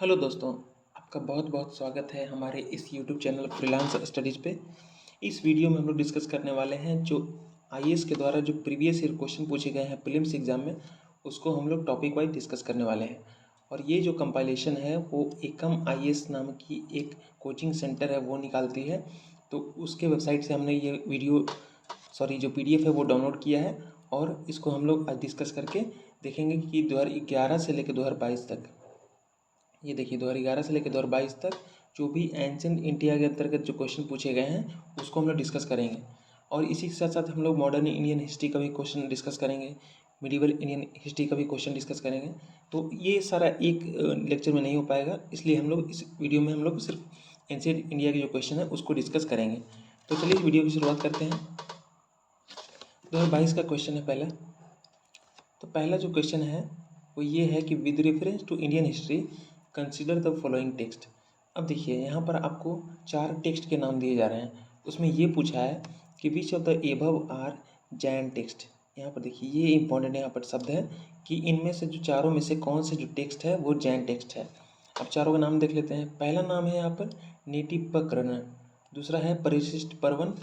Hello दोस्तों, आपका बहुत बहुत स्वागत है हमारे इस यूट्यूब चैनल फ्रीलांस स्टडीज़ पे। इस वीडियो में हम लोग डिस्कस करने वाले हैं जो आईएएस के द्वारा जो प्रीवियस ईयर क्वेश्चन पूछे गए हैं प्रीलिम्स एग्जाम में, उसको हम लोग टॉपिक वाइज डिस्कस करने वाले हैं। और ये जो कंपाइलेशन है वो एकम आईएएस नाम की एक कोचिंग सेंटर है वो निकालती है। तो उसके वेबसाइट से हमने ये जो पीडीएफ है वो डाउनलोड किया है और इसको हम लोग आज डिस्कस करके देखेंगे कि 2011 से लेकर 2022 तक, ये देखिए 2011 से लेकर 2022 तक जो भी एंशिएंट इंडिया के अंतर्गत जो क्वेश्चन पूछे गए हैं उसको हम लोग डिस्कस करेंगे। और इसी के साथ साथ हम लोग मॉडर्न इंडियन हिस्ट्री का भी क्वेश्चन डिस्कस करेंगे, मिडिवल इंडियन हिस्ट्री का भी क्वेश्चन डिस्कस करेंगे। तो ये सारा एक लेक्चर में नहीं हो पाएगा, इसलिए हम लोग इस वीडियो में हम लोग सिर्फ एंशिएंट इंडिया के जो क्वेश्चन है उसको डिस्कस करेंगे। तो चलिए इस वीडियो की शुरुआत करते हैं। 2022 का क्वेश्चन है पहला। तो पहला जो क्वेश्चन है वो ये है कि with reference to Indian history consider the following text. अब देखिए यहाँ पर आपको 4 टेक्स्ट के नाम दिए जा रहे हैं। उसमें ये पूछा है कि which of the above are Jain text. यहाँ पर देखिए ये इंपॉर्टेंट यहाँ पर शब्द है कि इनमें से जो चारों में से कौन से जो टेक्स्ट है वो जैन टेक्स्ट है। अब चारों का नाम देख लेते हैं। पहला नाम है यहाँ पर नीतिपकरण, दूसरा है परिशिष्ट पर्वन,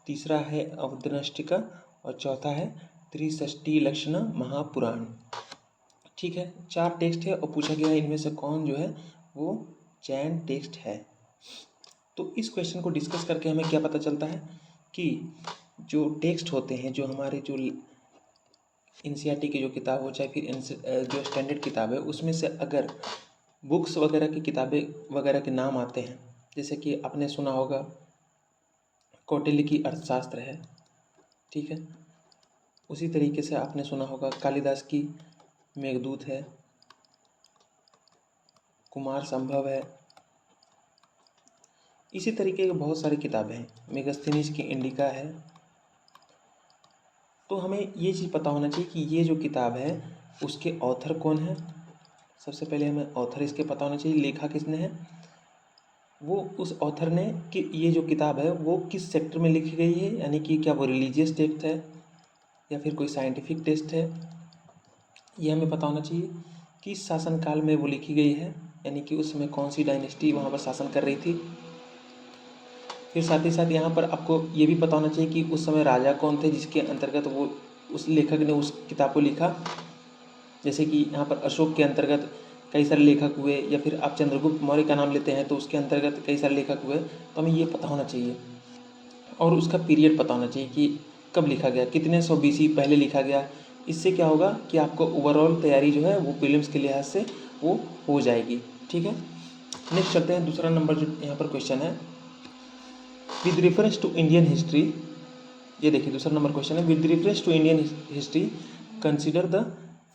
तीसरा है अवदनष्टिका और चौथा है त्रिषष्टि लक्षण महापुराण। ठीक है, 4 टेक्स्ट है और पूछा गया है इनमें से कौन जो है वो जैन टेक्स्ट है। तो इस क्वेश्चन को डिस्कस करके हमें क्या पता चलता है कि जो टेक्स्ट होते हैं, जो हमारे जो एनसीईआरटी की जो किताब हो चाहे फिर जो स्टैंडर्ड किताब है, उसमें से अगर बुक्स वगैरह की किताबें वगैरह के नाम आते हैं, जैसे कि आपने सुना होगा कौटिल्य की अर्थशास्त्र है, ठीक है, उसी तरीके से आपने सुना होगा कालिदास की मेघदूत है, कुमार संभव है, इसी तरीके की बहुत सारी किताबें हैं, मेगस्थनीज की इंडिका है। तो हमें ये चीज़ पता होना चाहिए कि ये जो किताब है उसके ऑथर कौन है। सबसे पहले हमें ऑथर इसके पता होना चाहिए, लेखा किसने है, वो उस ऑथर ने कि ये जो किताब है वो किस सेक्टर में लिखी गई है, यानी कि क्या वो रिलीजियस टेक्स्ट है या फिर कोई साइंटिफिक टेक्स्ट है, ये हमें पता होना चाहिए। किस शासनकाल में वो लिखी गई है, यानी कि उसमें कौन सी डायनेस्टी वहाँ पर शासन कर रही थी। फिर साथ ही साथ यहाँ पर आपको ये भी पता होना चाहिए कि उस समय राजा कौन थे जिसके अंतर्गत वो उस लेखक ने उस किताब को लिखा। जैसे कि यहाँ पर अशोक के अंतर्गत कई सारे लेखक हुए, या फिर आप चंद्रगुप्त मौर्य का नाम लेते हैं तो उसके अंतर्गत कई सारे लेखक हुए। तो हमें ये पता होना चाहिए और उसका पीरियड पता होना चाहिए कि कब लिखा गया, कितने सौ बीसी पहले लिखा गया। इससे क्या होगा कि आपको ओवरऑल तैयारी जो है वो प्रीलिम्स के लिहाज से वो हो जाएगी। ठीक है, नेक्स्ट चलते हैं। दूसरा नंबर जो यहाँ पर क्वेश्चन है with reference to Indian history. ये देखिए दूसरा नंबर क्वेश्चन है with reference to Indian history consider the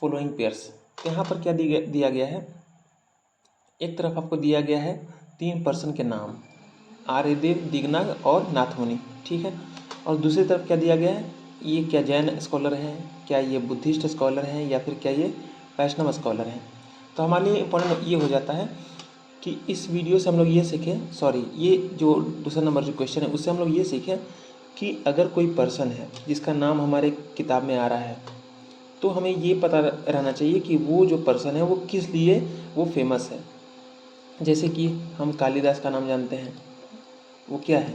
following pairs. यहाँ पर क्या दिया गया है, एक तरफ आपको दिया गया है 3 पर्सन के नाम, आर्यदेव, दिगनाग और नाथमुनि, ठीक है। और दूसरी तरफ क्या दिया गया है, ये क्या जैन स्कॉलर हैं, क्या ये बुद्धिस्ट स्कॉलर हैं, या फिर क्या ये वैष्णव स्कॉलर हैं। तो हमारे लिए इंपॉर्टेंट ये हो जाता है कि इस वीडियो से हम लोग ये सीखें, ये जो दूसरा नंबर जो क्वेश्चन है उससे हम लोग ये सीखें कि अगर कोई पर्सन है जिसका नाम हमारे किताब में आ रहा है तो हमें ये पता रहना चाहिए कि वो जो पर्सन है वो किस लिए वो फेमस है। जैसे कि हम कालिदास का नाम जानते हैं, वो क्या है,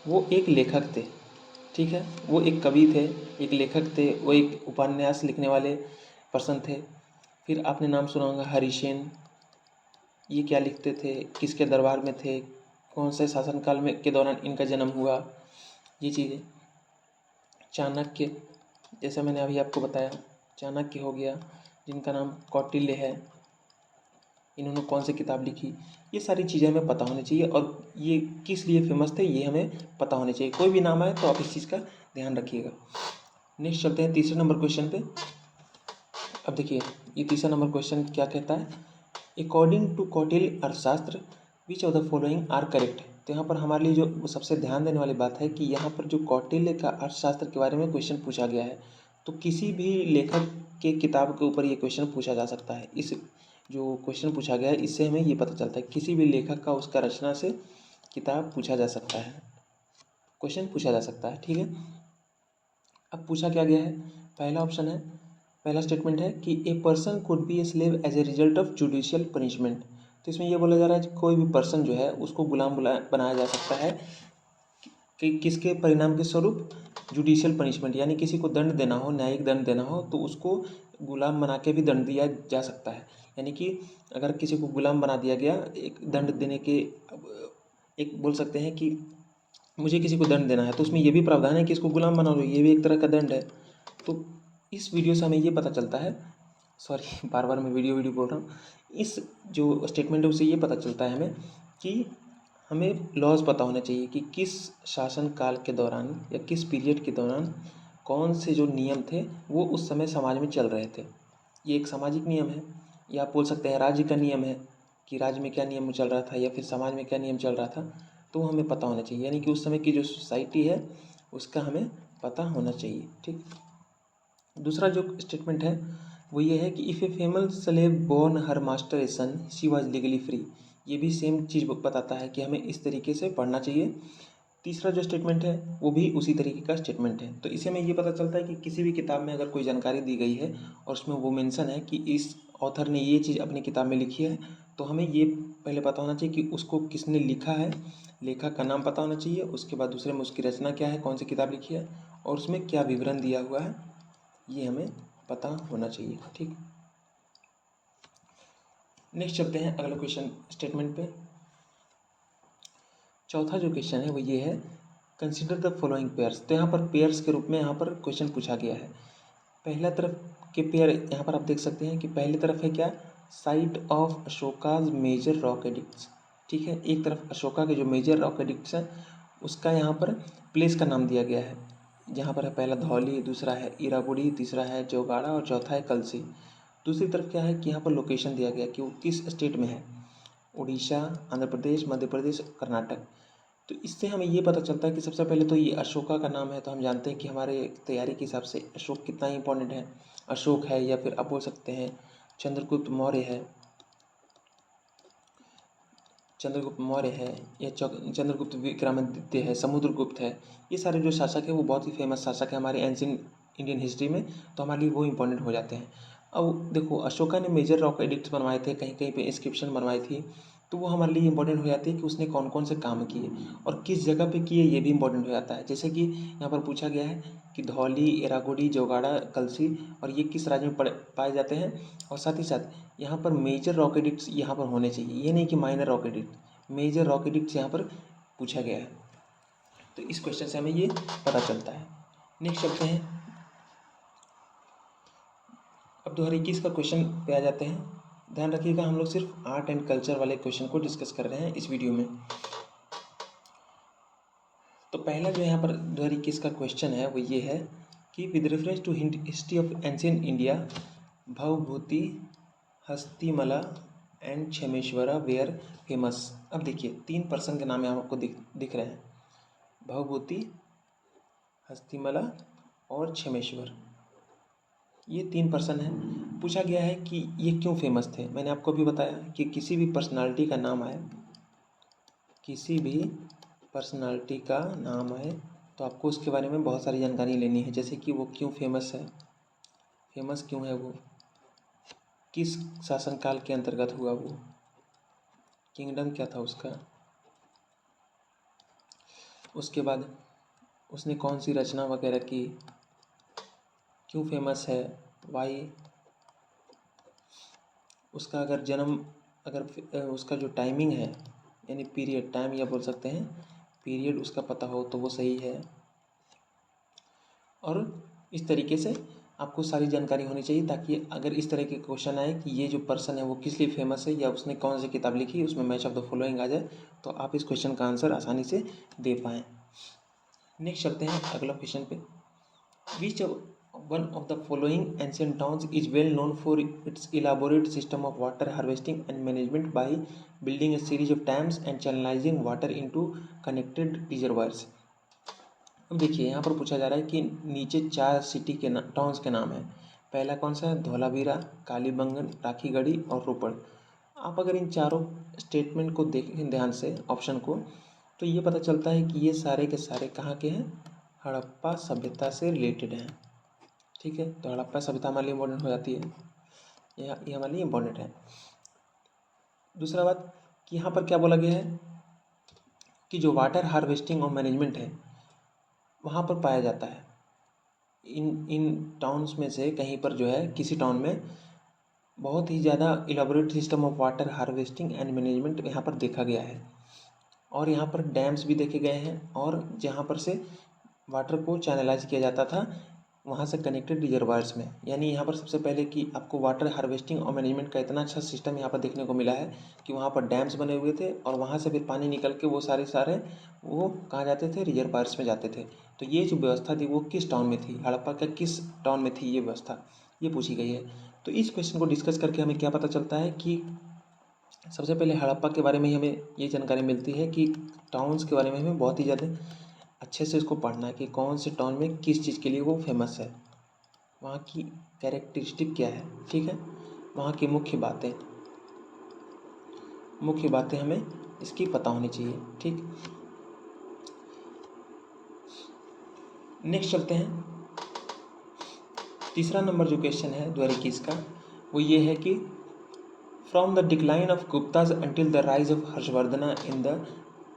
वो एक लेखक थे, ठीक है, वो एक कवि थे, एक लेखक थे, वो एक उपन्यास लिखने वाले पर्सन थे। फिर आपने नाम सुना होगा हरिसेन, ये क्या लिखते थे, किसके दरबार में थे, कौन से शासनकाल में के दौरान इनका जन्म हुआ, ये चीज़ें। चाणक्य, जैसा मैंने अभी आपको बताया, चाणक्य हो गया जिनका नाम कौटिल्य है, इन्होंने कौन सी किताब लिखी, ये सारी चीज़ें हमें पता होनी चाहिए। और ये किस लिए फेमस थे ये हमें पता होनी चाहिए। कोई भी नाम आए तो आप इस चीज़ का ध्यान रखिएगा। नेक्स्ट चलते हैं तीसरे नंबर क्वेश्चन पे। अब देखिए ये तीसरा नंबर क्वेश्चन क्या कहता है, according to Kautilya Arthashastra which of the following are correct. तो यहाँ पर हमारे लिए जो सबसे ध्यान देने वाली बात है कि यहाँ पर जो कौटिल्य का अर्थशास्त्र के बारे में क्वेश्चन पूछा गया है, तो किसी भी लेखक के किताब के ऊपर ये क्वेश्चन पूछा जा सकता है। इस जो क्वेश्चन पूछा गया है इससे हमें ये पता चलता है किसी भी लेखक का उसका रचना से किताब पूछा जा सकता है, क्वेश्चन पूछा जा सकता है, ठीक है। अब पूछा क्या गया है, पहला ऑप्शन है, पहला स्टेटमेंट है कि a person could be a slave as a result of judicial punishment. तो इसमें ये बोला जा रहा है कि कोई भी पर्सन जो है उसको गुलाम बनाया जा सकता है कि किसके परिणाम के स्वरूप, जुडिशियल पनिशमेंट, यानी किसी को दंड देना हो, न्यायिक दंड देना हो, तो उसको गुलाम बना के भी दंड दिया जा सकता है। यानी कि अगर किसी को गुलाम बना दिया गया एक दंड देने के, एक बोल सकते हैं कि मुझे किसी को दंड देना है तो उसमें ये भी प्रावधान है कि इसको गुलाम बना लो, ये भी एक तरह का दंड है। तो इस वीडियो से हमें ये पता चलता है, सॉरी बार बार मैं वीडियो बोल रहा हूँ, इस जो स्टेटमेंट है उससे ये पता चलता है हमें कि हमें लॉज पता होना चाहिए कि किस शासन काल के दौरान या किस पीरियड के दौरान कौन से जो नियम थे वो उस समय समाज में चल रहे थे। ये एक सामाजिक नियम है, या आप बोल सकते हैं राज्य का नियम है कि राज्य में क्या नियम चल रहा था या फिर समाज में क्या नियम चल रहा था, तो हमें पता होना चाहिए। यानी कि उस समय की जो सोसाइटी है उसका हमें पता होना चाहिए। ठीक, दूसरा जो स्टेटमेंट है वो ये है कि if a female slave born her master a son she was legally free. ये भी सेम चीज़ बताता है कि हमें इस तरीके से पढ़ना चाहिए। तीसरा जो स्टेटमेंट है वो भी उसी तरीके का स्टेटमेंट है। तो इससे हमें ये पता चलता है कि किसी भी किताब में अगर कोई जानकारी दी गई है और उसमें वो मेंशन है कि इस ऑथर ने ये चीज़ अपनी किताब में लिखी है, तो हमें ये पहले पता होना चाहिए कि उसको किसने लिखा है, लेखक का नाम पता होना चाहिए, उसके बाद दूसरे में उसकी रचना क्या है, कौन सी किताब लिखी है और उसमें क्या विवरण दिया हुआ है, ये हमें पता होना चाहिए। ठीक, नेक्स्ट चलते हैं अगला क्वेश्चन स्टेटमेंट पे। चौथा जो क्वेश्चन है वो ये है, कंसिडर द फॉलोइंग पेयर्स। तो यहाँ पर पेयर्स के रूप में यहाँ पर क्वेश्चन पूछा गया है। पहला तरफ के पेयर यहाँ पर आप देख सकते हैं कि पहली तरफ है क्या, site of Ashoka's major rock edicts. ठीक है, एक तरफ अशोका के जो मेजर रॉक एडिक्ट्स हैं उसका यहाँ पर प्लेस का नाम दिया गया है। जहाँ पर है पहला धौली, दूसरा है इराबुडी, तीसरा है जोगाड़ा और चौथा है कलसी। दूसरी तरफ क्या है कि यहाँ पर लोकेशन दिया गया कि वो किस स्टेट में है, उड़ीसा, आंध्र प्रदेश, मध्य प्रदेश, कर्नाटक। तो इससे हमें ये पता चलता है कि सबसे पहले तो ये अशोका का नाम है, तो हम जानते हैं कि हमारे तैयारी के हिसाब से अशोक कितना इंपॉर्टेंट है। अशोक है या फिर आप बोल सकते हैं चंद्रगुप्त मौर्य है, चंद्रगुप्त मौर्य है या चंद्रगुप्त विक्रमादित्य है, समुद्रगुप्त है। ये सारे जो शासक हैं वो बहुत ही फेमस शासक है हमारे एंशिएंट इंडियन हिस्ट्री में, तो हमारे लिए वो इंपॉर्टेंट हो जाते हैं। अब देखो अशोका ने मेजर रॉक एडिक्ट्स बनवाए थे, कहीं कहीं पे इंस्क्रिप्शन बनवाई थी, तो वो हमारे लिए इंपॉर्टेंट हो जाती है कि उसने कौन कौन से काम किए और किस जगह पे किए, ये भी इंपॉर्टेंट हो जाता है। जैसे कि यहाँ पर पूछा गया है कि धौली, एरागुडी, जोगाड़ा, कलसी और ये किस राज्य में पाए जाते हैं, और साथ ही साथ यहाँ पर मेजर रॉक एडिक्ट्स यहाँ पर होने चाहिए, ये नहीं कि minor rock edict, major rock edicts यहाँ पर पूछा गया है। तो इस क्वेश्चन से हमें ये पता चलता है। नेक्स्ट चलते हैं, अब 2021 का क्वेश्चन पे आ जाते हैं। ध्यान रखिएगा हम लोग सिर्फ आर्ट एंड कल्चर वाले क्वेश्चन को डिस्कस कर रहे हैं इस वीडियो में। तो पहला जो यहाँ पर 2021 का क्वेश्चन है वो ये है कि with reference to history of ancient India, Bhavabhuti, Hastimalla and Kshemeshvara were famous. अब देखिए 3 पर्सन के नाम यहाँ आपको दिख रहे हैं, भवभूति, हस्तिमला और क्षेमेश्वर। ये 3 पर्सन हैं। पूछा गया है कि ये क्यों फेमस थे। मैंने आपको अभी बताया कि किसी भी पर्सनालिटी का नाम आए, किसी भी पर्सनालिटी का नाम आए तो आपको उसके बारे में बहुत सारी जानकारी लेनी है। जैसे कि वो क्यों फेमस है, फेमस क्यों है वो, किस शासनकाल के अंतर्गत हुआ वो, किंगडम क्या था उसका, उसके बाद उसने कौन सी रचना वगैरह की, क्यों फेमस है, वाई, उसका अगर जन्म, अगर उसका जो टाइमिंग है यानी पीरियड, टाइम या बोल सकते हैं पीरियड उसका पता हो तो वो सही है। और इस तरीके से आपको सारी जानकारी होनी चाहिए ताकि अगर इस तरह के क्वेश्चन आए कि ये जो पर्सन है वो किस लिए फेमस है या उसने कौन सी किताब लिखी, उसमें मैच ऑफ द फॉलोइंग आ जाए तो आप इस क्वेश्चन का आंसर आसानी से दे पाएँ। नेक्स्ट चलते हैं अगला क्वेश्चन पे। विच one of the following ancient towns is well known for its elaborate system of water harvesting and management by building A series of dams and channelising water into connected reservoirs. अब देखिए यहाँ पर पूछा जा रहा है कि नीचे 4 सिटी के टाउन्स के नाम है। पहला कौन सा है, धौलावीरा, कालीबंगन, राखीगढ़ी और रोपड़। आप अगर इन चारों स्टेटमेंट को देखें ध्यान से ऑप्शन को, तो ये पता चलता है कि ये सारे के सारे कहाँ के हैं, हड़प्पा सभ्यता से रिलेटेड हैं। ठीक है, तो हड़प्पा सभ्यता हमारे लिए इम्पोर्टेंट हो जाती है, ये हमारे लिए इम्पोर्टेंट है। दूसरा बात कि यहाँ पर क्या बोला गया है कि जो वाटर हार्वेस्टिंग और मैनेजमेंट है वहाँ पर पाया जाता है। इन टाउन्स में से कहीं पर जो है किसी टाउन में बहुत ही ज़्यादा elaborate system of water harvesting and management यहाँ पर देखा गया है, और यहाँ पर डैम्स भी देखे गए हैं, और जहाँ पर से वाटर को चैनलाइज किया जाता था वहाँ से कनेक्टेड रिजर्वायर्स में। यानी यहाँ पर सबसे पहले कि आपको वाटर हार्वेस्टिंग और मैनेजमेंट का इतना अच्छा सिस्टम यहाँ पर देखने को मिला है कि वहाँ पर डैम्स बने हुए थे, और वहाँ से फिर पानी निकल के वो सारे वो कहाँ जाते थे, रिजर्वायर्स में जाते थे। तो ये जो व्यवस्था थी वो किस टाउन में थी, हड़प्पा का किस टाउन में थी ये व्यवस्था, ये पूछी गई है। तो इस क्वेश्चन को डिस्कस करके हमें क्या पता चलता है कि सबसे पहले हड़प्पा के बारे में ही हमें ये जानकारी मिलती है कि टाउन्स के बारे में हमें बहुत ही ज़्यादा अच्छे से उसको पढ़ना है कि कौन से टाउन में किस चीज़ के लिए वो फेमस है, वहाँ की कैरेक्टरिस्टिक क्या है, ठीक है, वहाँ की मुख्य बातें हमें इसकी पता होनी चाहिए, ठीक। नेक्स्ट चलते हैं। तीसरा नंबर जो क्वेश्चन है 2021 का वो ये है कि from the decline of Guptas until the rise of Harshavardhana in the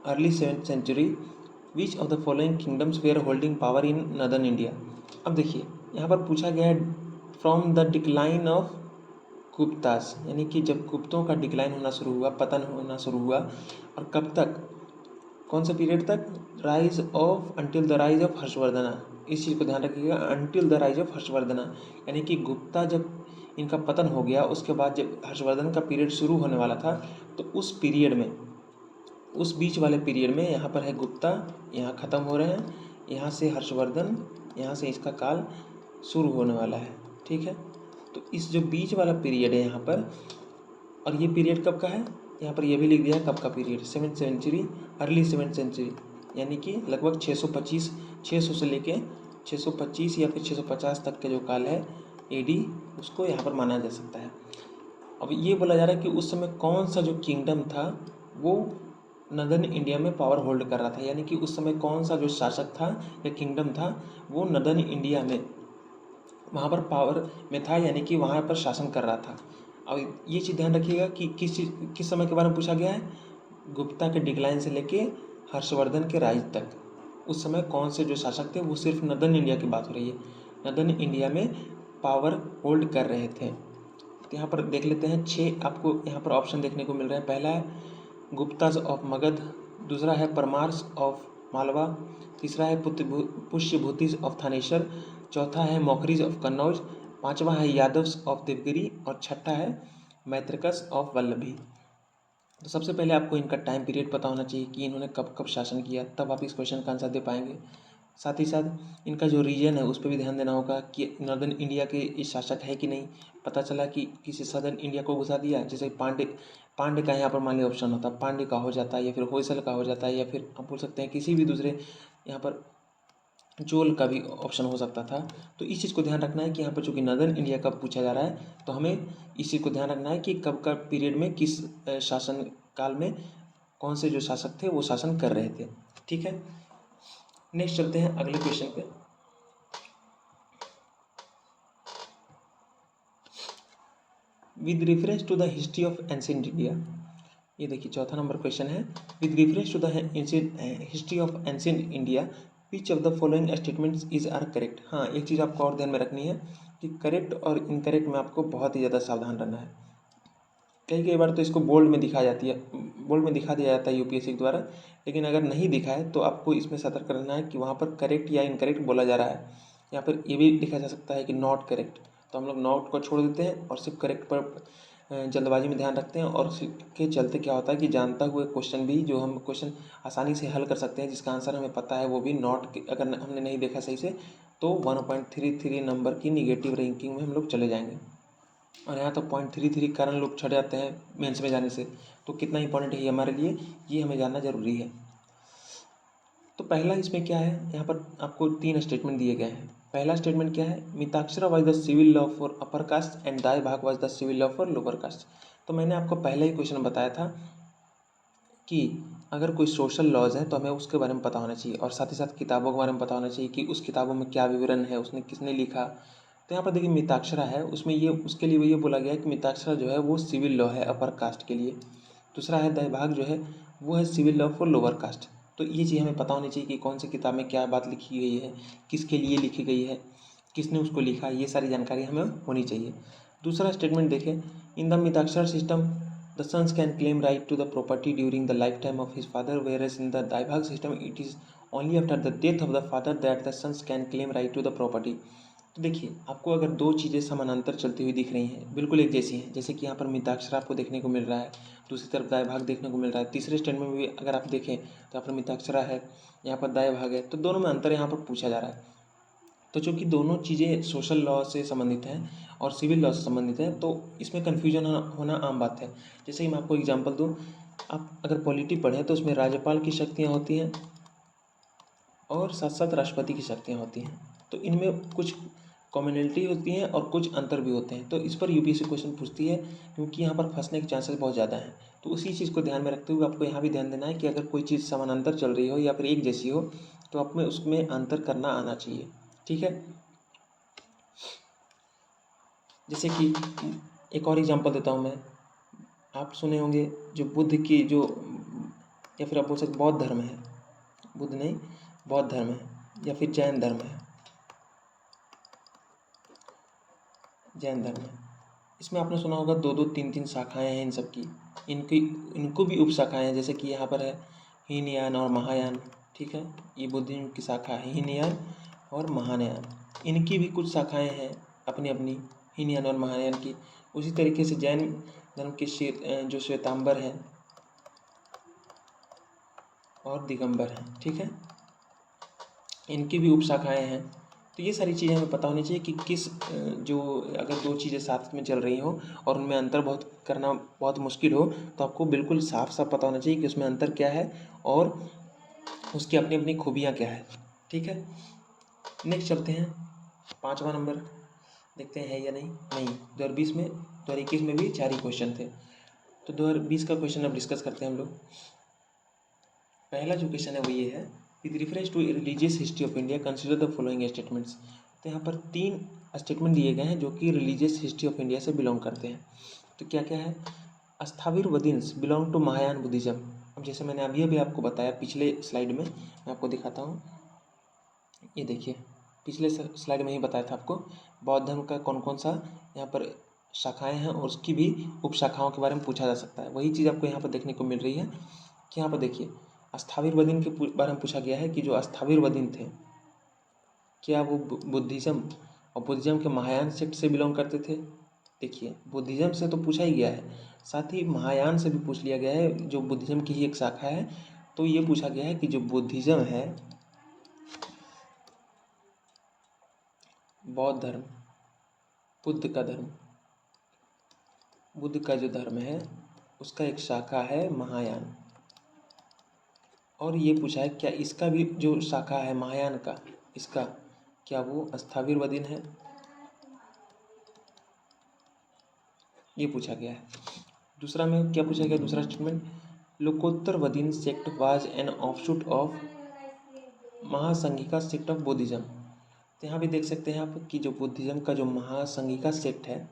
early 7th century which of the following kingdoms were holding power in northern India. अब देखिए यहाँ पर पूछा गया है from the decline of Guptas, यानी कि जब गुप्तों का डिक्लाइन होना शुरू हुआ, पतन होना शुरू हुआ, और कब तक, कौन सा पीरियड तक, rise of until the rise of Harshavardhana. इस चीज़ को ध्यान रखिएगा, until the rise of Harshavardhana, यानी कि गुप्ता जब इनका पतन हो गया उसके बाद जब हर्षवर्धन का पीरियड शुरू होने वाला था, तो उस पीरियड में, उस बीच वाले पीरियड में यहाँ पर है गुप्ता, यहाँ ख़त्म हो रहे हैं, यहाँ से हर्षवर्धन, यहाँ से इसका काल शुरू होने वाला है, ठीक है। तो इस जो बीच वाला पीरियड है यहाँ पर, और ये पीरियड कब का है, यहाँ पर ये भी लिख दिया है कब का period, 7th century, early 7th century, यानी कि लगभग 600 से लेके 625 या फिर 650 तक के जो काल है AD, उसको यहाँ पर माना जा सकता है। अब ये बोला जा रहा है कि उस समय कौन सा जो किंगडम था वो नदर्न इंडिया में पावर होल्ड कर रहा था, यानी कि उस समय कौन सा जो शासक था या किंगडम था वो नदर्न इंडिया में वहाँ पर पावर में था, यानी कि वहाँ पर शासन कर रहा था। अब ये चीज़ ध्यान रखिएगा कि किस समय के बारे में पूछा गया है, गुप्ता के डिक्लाइन से लेके हर्षवर्धन के राज तक, उस समय कौन से जो शासक थे, वो सिर्फ नदर्न इंडिया की बात हो रही है, नदर्न इंडिया में पावर होल्ड कर रहे थे। तो यहाँ पर देख लेते हैं 6 आपको यहाँ पर ऑप्शन देखने को मिल रहे हैं। पहला है गुप्ताज ऑफ मगध, दूसरा है परमार्स ऑफ मालवा, तीसरा है पुष्यभूतिज ऑफ थानेश्वर, चौथा है मौखरीज ऑफ कन्नौज, पांचवा है यादव्स ऑफ देवगिरी, और छठा है मैत्रकस ऑफ वल्लभी। तो सबसे पहले आपको इनका टाइम पीरियड पता होना चाहिए कि इन्होंने कब कब शासन किया, तब आप इस क्वेश्चन का आंसर दे पाएंगे। साथ ही साथ इनका जो रीजन है उस पर भी ध्यान देना होगा कि नॉर्दर्न इंडिया के ये शासक है कि नहीं। पता चला कि किसी सदर्न इंडिया को घुसा दिया, जैसे पांडे का यहाँ पर मान लिया ऑप्शन होता, पांडे का हो जाता है, या फिर होयसल का हो जाता है, या फिर आप बोल सकते हैं किसी भी दूसरे, यहाँ पर चोल का भी ऑप्शन हो सकता था। तो इस चीज़ को ध्यान रखना है कि यहाँ पर चूँकि नॉर्दर्न इंडिया कब पूछा जा रहा है, तो हमें इस चीज़ को ध्यान रखना है कि कब का पीरियड में किस शासन काल में कौन से जो शासक थे वो शासन कर रहे थे, ठीक है। नेक्स्ट चलते हैं अगले क्वेश्चन पे। With reference to the history of ancient India, ये देखिए चौथा नंबर क्वेश्चन है। With reference to the history of ancient India which of the following statements is are correct. हाँ, एक चीज़ आपको और ध्यान में रखनी है कि करेक्ट और इनकरेक्ट में आपको बहुत ही ज़्यादा सावधान रहना है। कई बार तो इसको बोल्ड में दिखा जाती है, बोल्ड में दिखा दिया जाता है UPSC के द्वारा, लेकिन अगर नहीं दिखा है तो आपको इसमें सतर्क रहना है कि वहाँ पर करेक्ट या इनकरेक्ट बोला जा रहा है। यहाँ पर ये भी लिखा जा सकता है कि नॉट करेक्ट, तो हम लोग नॉट को छोड़ देते हैं और सिर्फ करेक्ट पर जल्दबाजी में ध्यान रखते हैं, और के चलते क्या होता है कि जानता हुए क्वेश्चन भी जो हम क्वेश्चन आसानी से हल कर सकते हैं, जिसका आंसर हमें पता है, वो भी नॉट अगर हमने नहीं देखा सही से, तो 1.33 नंबर की निगेटिव रैंकिंग में हम लोग चले जाएंगे। और यहाँ तो 0.33 कारण लोग छट जाते हैं मेंस में जाने से। तो कितना इंपॉर्टेंट है ये हमारे लिए, ये हमें जानना जरूरी है। तो पहला इसमें क्या है, यहाँ पर आपको 3 स्टेटमेंट दिए गए हैं। पहला स्टेटमेंट क्या है, Mitakshara was the civil law for upper caste and Dayabhaga was the civil law for lower caste. तो मैंने आपको पहले ही क्वेश्चन बताया था कि अगर कोई सोशल लॉज है तो हमें उसके बारे में पता होना चाहिए, और साथ ही साथ किताबों के बारे में पता होना चाहिए कि उस किताबों में क्या विवरण है, उसने किसने लिखा। तो यहाँ पर देखिए मिताक्षरा है, उसमें ये उसके लिए ये बोला गया है कि मिताक्षरा जो है वो सिविल लॉ है अपर कास्ट के लिए। दूसरा है द भाग जो है वो है civil law for lower caste. तो ये चीज़ हमें पता होनी चाहिए कि कौन सी किताब में क्या बात लिखी गई है, किसके लिए लिखी गई है, किसने उसको लिखा, ये सारी जानकारी हमें होनी चाहिए। दूसरा स्टेटमेंट देखें, in the Mitakshara system the sons can claim right to the property during the life time of his father, whereas in the Dayabhaga system it is only after the death of the father that the sons can claim right to the property. तो देखिए, आपको अगर दो चीज़ें समानांतर चलती हुई दिख रही हैं, बिल्कुल एक जैसी हैं, जैसे कि यहाँ पर मिताक्षर आपको देखने को मिल रहा है, दूसरी तरफ दाएं भाग देखने को मिल रहा है, तीसरे स्टेटमेंट में भी अगर आप देखें तो यहाँ पर मिताक्षरा है, यहाँ पर दाएं भाग है, तो दोनों में अंतर यहाँ पर पूछा जा रहा है। तो चूँकि दोनों चीज़ें सोशल लॉ से संबंधित हैं और सिविल लॉ से संबंधित हैं, तो इसमें कन्फ्यूजन होना आम बात है। जैसे कि मैं आपको एग्जाम्पल दूँ, आप अगर पॉलिटी पढ़ें तो उसमें राज्यपाल की शक्तियाँ होती हैं और साथ साथ राष्ट्रपति की शक्तियाँ होती हैं। तो इनमें कुछ कॉमनैलिटी होती हैं और कुछ अंतर भी होते हैं। तो इस पर यूपीएससी क्वेश्चन पूछती है, क्योंकि यहाँ पर फंसने के चांसेस बहुत ज़्यादा हैं। तो उसी चीज़ को ध्यान में रखते हुए आपको यहाँ भी ध्यान देना है कि अगर कोई चीज़ समानांतर चल रही हो या फिर एक जैसी हो तो आप में उसमें अंतर करना आना चाहिए। ठीक है, जैसे कि एक और एग्जांपल देता हूँ मैं। आप सुने होंगे जो बुद्ध की जो, या फिर आप बोल सकते बौद्ध धर्म है, बुद्ध नहीं बौद्ध धर्म है, या फिर जैन धर्म है, जैन धर्म है। इसमें आपने सुना होगा दो दो तीन तीन शाखाएं हैं इन सब की, इनको भी उप शाखाएँ हैं, जैसे कि यहाँ पर है हीनयान और महायान। ठीक है, ये बुद्धिज्म की शाखा है हीनयान और महायान, इनकी भी कुछ शाखाएं हैं अपनी अपनी, हीनयान और महायान की। उसी तरीके से जैन धर्म के जो श्वेतांबर हैं और दिगंबर हैं, ठीक है, इनकी भी उप शाखाएँ हैं। तो ये सारी चीज़ें हमें पता होनी चाहिए कि किस जो अगर दो चीज़ें साथ में चल रही हों और उनमें अंतर बहुत करना बहुत मुश्किल हो, तो आपको बिल्कुल साफ साफ पता होना चाहिए कि उसमें अंतर क्या है और उसकी अपनी अपनी खूबियाँ क्या है। ठीक है, नेक्स्ट चलते हैं, 5वां नंबर देखते हैं है या नहीं। 2020 में 2021 में भी 4 ही क्वेश्चन थे, तो 2020 का क्वेश्चन अब डिस्कस करते हैं हम लोग। पहला जो क्वेश्चन है वो ये है, with reference to religious history of India consider the following statements. तो यहाँ पर 3 स्टेटमेंट दिए गए हैं जो कि रिलीजियस हिस्ट्री ऑफ इंडिया से बिलोंग करते हैं। तो क्या क्या है, स्थाविर वदिन्स बिलोंग टू महायान बुद्धिज्म। अब जैसे मैंने अभी आपको बताया पिछले स्लाइड में, मैं आपको दिखाता हूँ, ये देखिए पिछले स्लाइड में ही बताया था आपको बौद्ध धर्म का कौन कौन सा यहाँ पर शाखाएं हैं और उसकी भी उप शाखाओं के बारे में पूछा जा सकता है। वही चीज़ आपको यहाँ पर देखने को मिल रही है कि यहाँ पर देखिए स्थाविर वदीन के बारे में पूछा गया है कि जो स्थाविर वदीन थे क्या वो बुद्धिज़्म और बुद्धिज़्म के महायान सेक्ट से बिलोंग करते थे। देखिए बुद्धिज़्म से तो पूछा ही गया है, साथ ही महायान से भी पूछ लिया गया है जो बुद्धिज़्म की ही एक शाखा है। तो ये पूछा गया है कि जो बुद्धिज़्म है, बौद्ध धर्म, बुद्ध का धर्म, बुद्ध का जो धर्म है उसका एक शाखा है महायान। और ये पूछा है क्या इसका भी जो शाखा है महायान का, इसका क्या वो स्थाविर वदीन है, ये पूछा गया है। दूसरा में क्या पूछा गया, दूसरा statement, Lokottaravadin sect was an offshoot of Mahasanghika sect of Buddhism. तो यहाँ भी देख सकते हैं आप कि जो बुद्धिज्म का जो महासंघिका सेक्ट है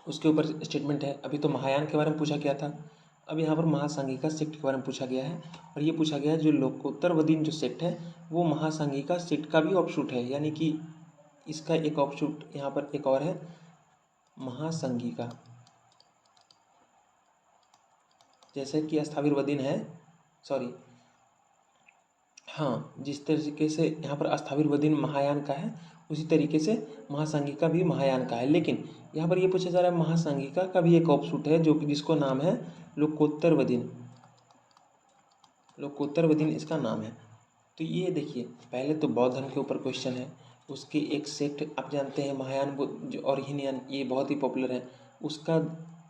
उसके ऊपर स्टेटमेंट है। अभी तो महायान के बारे में पूछा गया था, अब यहाँ पर महासंघिका सेक्ट के बारे में पूछा गया है। और ये पूछा गया है जो लोकोत्तर वदीन जो सेक्ट है वो महासंघिका सेक्ट का भी ऑफशूट है, यानी कि इसका एक ऑफशूट यहाँ पर एक और है महासंघिका। जैसे कि स्थाविर वदीन है, सॉरी हाँ, जिस तरीके से यहाँ पर स्थाविर वदीन महायान का है उसी तरीके से महासंघिका भी महायान का है। लेकिन यहाँ पर ये पूछा जा रहा है महासंघिका का भी एक ऑफशूट है जो कि जिसको नाम है लोकोत्तर वदीन, लोकोत्तर वदीन इसका नाम है। तो ये देखिए पहले तो बौद्ध धर्म के ऊपर क्वेश्चन है, उसके एक सेक्ट आप जानते हैं महायान बुद्ध और हीनयान, ये बहुत ही पॉपुलर है, उसका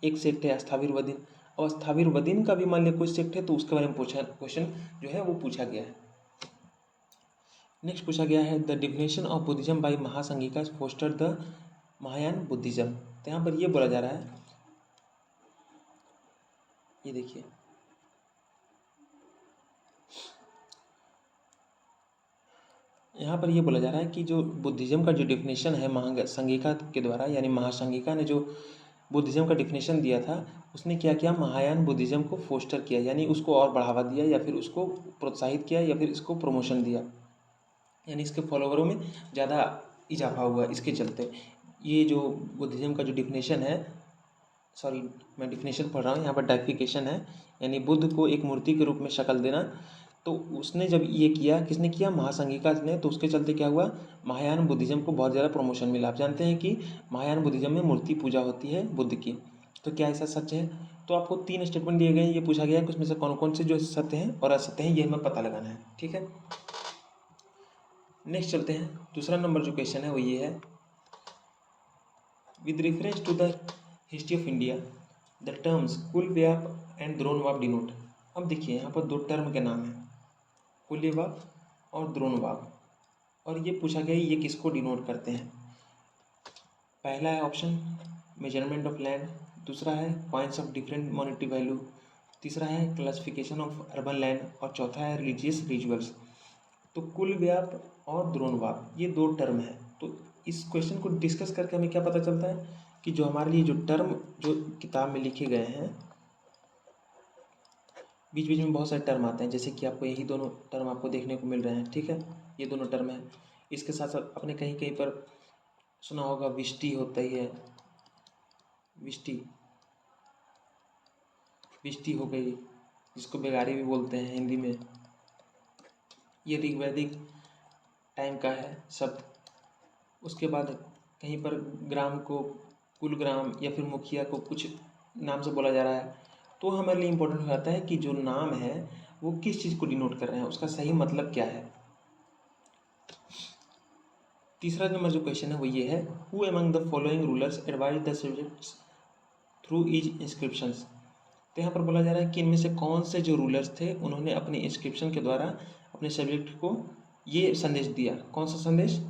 एक सेक्ट है स्थाविर वदीन। और स्थाविर वदीन का भी मान लिया कोई सेक्ट है तो उसके बारे में पूछा क्वेश्चन जो है वो पूछा गया है। नेक्स्ट पूछा गया है the definition of Buddhism by Mahasanghika foster the Mahayana Buddhism. तो यहाँ पर ये बोला जा रहा है, ये देखिए यहाँ पर ये बोला जा रहा है कि जो बुद्धिज्म का जो डिफिनेशन है महासंघिका के द्वारा, यानी महासंघिका ने जो बुद्धिज़्म का डिफिनेशन दिया था, उसने क्या किया, महायान बुद्धिज़्म को फोस्टर किया, यानी उसको और बढ़ावा दिया या फिर उसको प्रोत्साहित किया या फिर इसको प्रमोशन दिया, यानी इसके फॉलोवरों में ज़्यादा इजाफा हुआ। इसके चलते ये जो बुद्धिज़्म का जो डिफिनेशन है, सॉरी मैं डिफिनेशन पढ़ रहा हूँ, यहाँ पर डाइफिकेशन है, यानी बुद्ध को एक मूर्ति के रूप में शक्ल देना। तो उसने जब ये किया, किसने किया, महासंघिका ने, तो उसके चलते क्या हुआ, महायान बुद्धिज़्म को बहुत ज़्यादा प्रमोशन मिला। आप जानते हैं कि महायान बुद्धिज़्म में मूर्ति पूजा होती है बुद्ध की, तो क्या ऐसा सच है? तो आपको 3 स्टेटमेंट दिए गए हैं, ये पूछा गया है कि उसमें से कौन कौन से जो सत्य हैं और असत्य हैं, ये हमें पता लगाना है। ठीक है, नेक्स्ट चलते हैं। दूसरा नंबर जो क्वेश्चन है वो ये है, with reference to the history of India the terms Kulyavapa and Dronavapa denote. अब देखिए यहाँ पर 2 टर्म के नाम हैं, कुल्यवाप और द्रोणवाप, और ये पूछा गया ये किसको डिनोट करते हैं। पहला है ऑप्शन मेजरमेंट ऑफ लैंड, दूसरा है coins of different monetary value, तीसरा है क्लासिफिकेशन ऑफ अर्बन लैंड और चौथा है रिलीजियस रिचुअल्स। तो कुलव्याप और द्रोणवाप ये 2 टर्म हैं। तो इस क्वेश्चन को डिस्कस करके हमें क्या पता चलता है कि जो हमारे लिए जो टर्म जो किताब में लिखे गए हैं, बीच बीच में बहुत सारे टर्म आते हैं, जैसे कि आपको यही दोनों टर्म आपको देखने को मिल रहे हैं। ठीक है, ये दोनों टर्म हैं। इसके साथ साथ आपने कहीं कहीं पर सुना होगा विष्टि होता ही है, विष्टि, विष्टि हो गई, जिसको बेगारी भी बोलते हैं हिंदी में, ये ऋग्वैदिक टाइम का है शब्द। उसके बाद कहीं पर ग्राम को कुलग्राम या फिर मुखिया को कुछ नाम से बोला जा रहा है, तो हमारे लिए इम्पोर्टेंट हो जाता है कि जो नाम है वो किस चीज़ को डिनोट कर रहे हैं, उसका सही मतलब क्या है। तीसरा नंबर जो क्वेश्चन है वो ये है, who among the following rulers advise the subjects through is inscriptions. तो यहाँ पर बोला जा रहा है कि इनमें से कौन से जो रूलर्स थे उन्होंने अपने इंस्क्रिप्शन के द्वारा अपने सब्जेक्ट को ये संदेश दिया। कौन सा संदेश,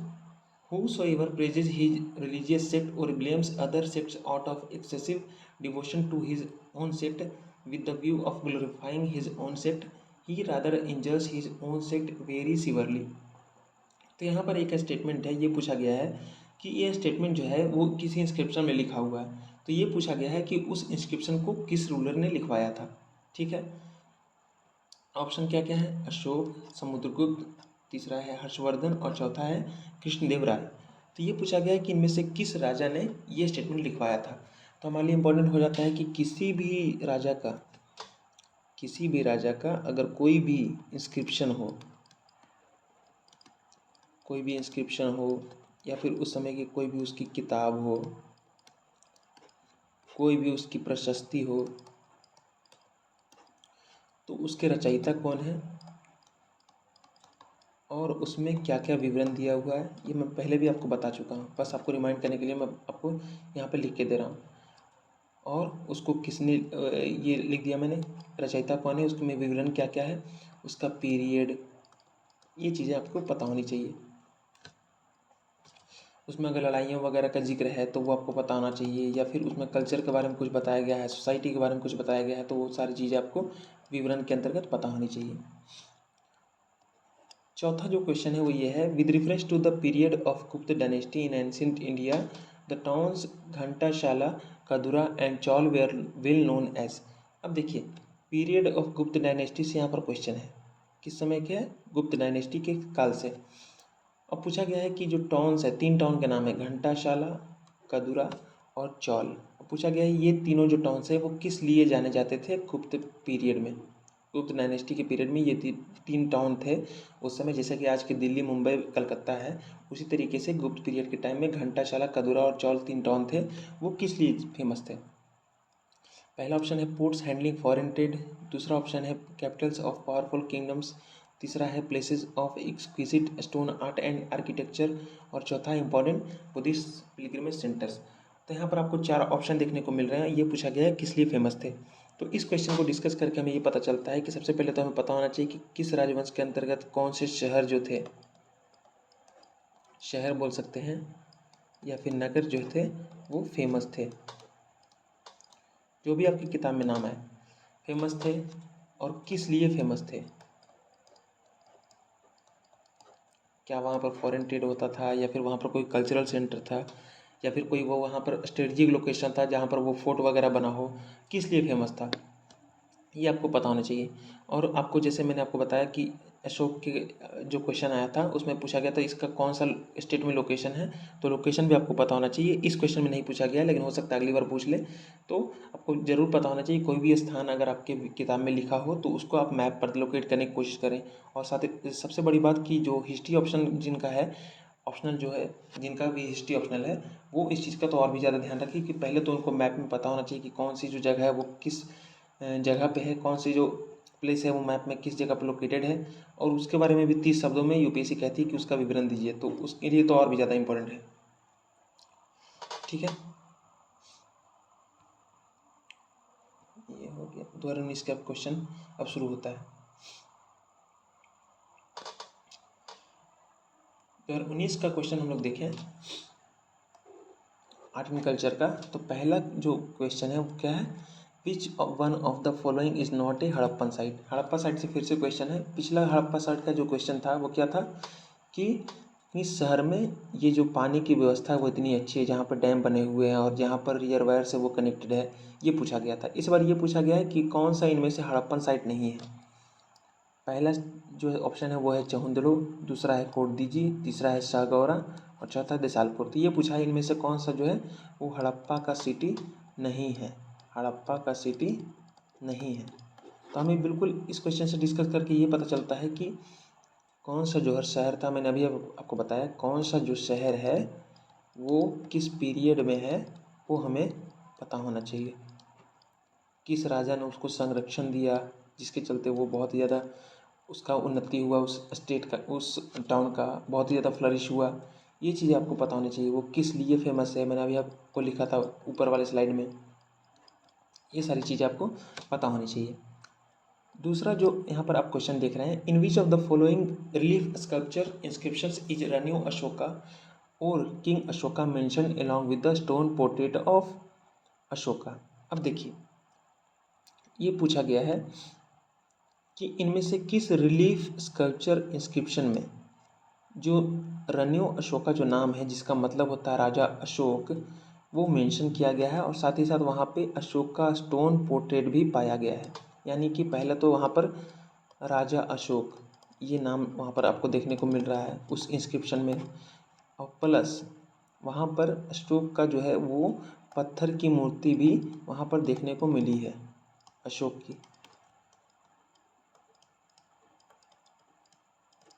Whosoever praises his religious sect or blames other sects out of excessive devotion to his own sect with the view of glorifying his own sect, he rather injures his own sect very severely। तो यहाँ पर एक statement है, ये पूछा गया है कि ये स्टेटमेंट जो है वो किसी इंस्क्रिप्शन में लिखा हुआ है, तो ये पूछा गया है कि उस इंस्क्रिप्शन को किस रूलर ने लिखवाया था। ठीक है, ऑप्शन क्या क्या है, अशोक, समुद्रगुप्त, तीसरा है हर्षवर्धन और चौथा है कृष्णदेव राय। तो ये पूछा गया है कि इनमें से किस राजा ने ये स्टेटमेंट लिखवाया था। तो हमारे लिए इम्पोर्टेंट हो जाता है कि किसी भी राजा का अगर कोई भी इंस्क्रिप्शन हो या फिर उस समय की कोई भी उसकी किताब हो, कोई भी उसकी प्रशस्ति हो, तो उसके रचयिता कौन है और उसमें क्या क्या विवरण दिया हुआ है, ये मैं पहले भी आपको बता चुका हूँ, बस आपको रिमाइंड करने के लिए मैं आपको यहाँ पे लिख के दे रहा हूँ। और उसको किसने ये लिख दिया मैंने, रचयिता कौन है, उसमें विवरण क्या क्या है, उसका पीरियड, ये चीज़ें आपको पता होनी चाहिए। उसमें अगर लड़ाइयों वगैरह का जिक्र है तो वो आपको पता होना चाहिए, या फिर उसमें कल्चर के बारे में कुछ बताया गया है, सोसाइटी के बारे में कुछ बताया गया है, तो वो सारी चीज़ें आपको विवरण के अंतर्गत पता होनी चाहिए। चौथा जो क्वेश्चन है वो ये है, with reference to the period of Gupta dynasty in ancient India the towns Ghantasala, Kadura and Chaul were well known as. अब देखिए पीरियड ऑफ गुप्त डायनेस्टी से यहाँ पर क्वेश्चन है, किस समय के है, गुप्त डायनेस्टी के काल से। अब पूछा गया है कि जो टाउन्स है, 3 टाउन के नाम है, घंटाशाला, कदुरा और चौल। अब पूछा गया है ये तीनों जो टाउन्स है वो किस लिए जाने जाते थे गुप्त पीरियड में, गुप्त डायनेस्टी के पीरियड में ये 3 टाउन थे उस समय, जैसे कि आज के दिल्ली, मुंबई, कलकत्ता है, उसी तरीके से गुप्त पीरियड के टाइम में घंटाशाला, कदुरा और चौल 3 टाउन थे, वो किस लिए फेमस थे। पहला ऑप्शन है पोर्ट्स हैंडलिंग फॉरेन ट्रेड, दूसरा ऑप्शन है कैपिटल्स ऑफ पावरफुल किंगडम्स, तीसरा है places of exquisite stone art and architecture, और चौथा इंपॉर्टेंट बुद्धिस्ट पिलग्रिमेज सेंटर्स। तो यहाँ पर आपको 4 ऑप्शन देखने को मिल रहे हैं, ये पूछा गया है किस लिए फेमस थे। तो इस क्वेश्चन को डिस्कस करके हमें ये पता चलता है कि सबसे पहले तो हमें पता होना चाहिए कि किस राजवंश के अंतर्गत कौन से शहर जो थे, शहर बोल सकते हैं या फिर नगर जो थे वो फेमस थे, जो भी आपकी किताब में नाम है, फेमस थे और किस लिए फेमस थे। क्या वहाँ पर फॉरेन ट्रेड होता था या फिर वहाँ पर कोई कल्चरल सेंटर था, या फिर कोई वो वहाँ पर स्ट्रेटजिक लोकेशन था जहाँ पर वो फोर्ट वगैरह बना हो, किस लिए फेमस था, ये आपको पता होना चाहिए। और आपको जैसे मैंने आपको बताया कि अशोक के जो क्वेश्चन आया था उसमें पूछा गया था इसका कौन सा स्टेट में लोकेशन है, तो लोकेशन भी आपको पता होना चाहिए। इस क्वेश्चन में नहीं पूछा गया लेकिन हो सकता है अगली बार पूछ ले, तो आपको ज़रूर पता होना चाहिए कोई भी स्थान अगर आपके किताब में लिखा हो तो उसको आप मैप पर लोकेट करने की कोशिश करें। और साथ ही सबसे बड़ी बात कि जो हिस्ट्री ऑप्शन जिनका है, ऑप्शनल जो है, जिनका भी हिस्ट्री ऑप्शनल है, वो इस चीज़ का तो और भी ज़्यादा ध्यान रखिए कि पहले तो उनको मैप में पता होना चाहिए कि कौन सी जो जगह है वो किस जगह पे है, कौन सी जो प्लेस है वो मैप में किस जगह पर लोकेटेड है, और उसके बारे में भी 30 शब्दों में यूपीएससी कहती है कि उसका विवरण दीजिए, तो उसके लिए तो और भी ज़्यादा इंपॉर्टेंट है। ठीक है, ये हो गया 2019 का क्वेश्चन। अब शुरू होता है 2019 का क्वेश्चन। हम लोग देखें आर्ट एंड कल्चर का, तो पहला जो क्वेश्चन है वो क्या है, विच one of the following is not a Harappan site. Harappa site से फिर से क्वेश्चन है। पिछला हड़प्पा साइट का जो क्वेश्चन था वो क्या था कि इस शहर में ये जो पानी की व्यवस्था है वो इतनी अच्छी है, जहाँ पर डैम बने हुए हैं और जहाँ पर रिजर्वायर से वो कनेक्टेड है, ये पूछा गया था। इस बार ये पूछा गया है कि कौन सा इनमें से हड़प्पन साइट नहीं है। पहला जो है ऑप्शन है वो है चहुंदड़ो, दूसरा है कोटदीजी, तीसरा है शाहगौरा और चौथा है देसालपुर। तो ये पूछा है इनमें से कौन सा जो है वो हड़प्पा का सिटी नहीं है, हड़प्पा का सिटी नहीं है। तो हमें बिल्कुल इस क्वेश्चन से डिस्कस करके ये पता चलता है कि कौन सा जो है शहर था, मैंने अभी आपको बताया कौन सा जो शहर है वो किस पीरियड में है वो हमें पता होना चाहिए। किस राजा ने उसको संरक्षण दिया जिसके चलते वो बहुत ही ज़्यादा उसका उन्नति हुआ, उस स्टेट का, उस टाउन का बहुत ही ज़्यादा फ्लरिश हुआ, ये चीज़ें आपको पता होनी चाहिए। वो किस लिए फेमस है, मैंने अभी आपको लिखा था ऊपर वाले स्लाइड में, ये सारी चीज़ें आपको पता होनी चाहिए। दूसरा जो यहाँ पर आप क्वेश्चन देख रहे हैं, in which of the following relief sculpture inscriptions is Ranyo Ashoka और king Ashoka mention along with the stone portrait of Ashoka. अब देखिए ये पूछा गया है कि इनमें से किस रिलीफ स्कल्पचर इंस्क्रिप्शन में जो रन्यू अशोका जो नाम है जिसका मतलब होता है राजा अशोक, वो मेंशन किया गया है और साथ ही साथ वहाँ पे अशोक का स्टोन पोर्ट्रेट भी पाया गया है। यानी कि पहले तो वहाँ पर राजा अशोक ये नाम वहाँ पर आपको देखने को मिल रहा है उस इंस्क्रिप्शन में, और प्लस वहाँ पर अशोक का जो है वो पत्थर की मूर्ति भी वहाँ पर देखने को मिली है अशोक की।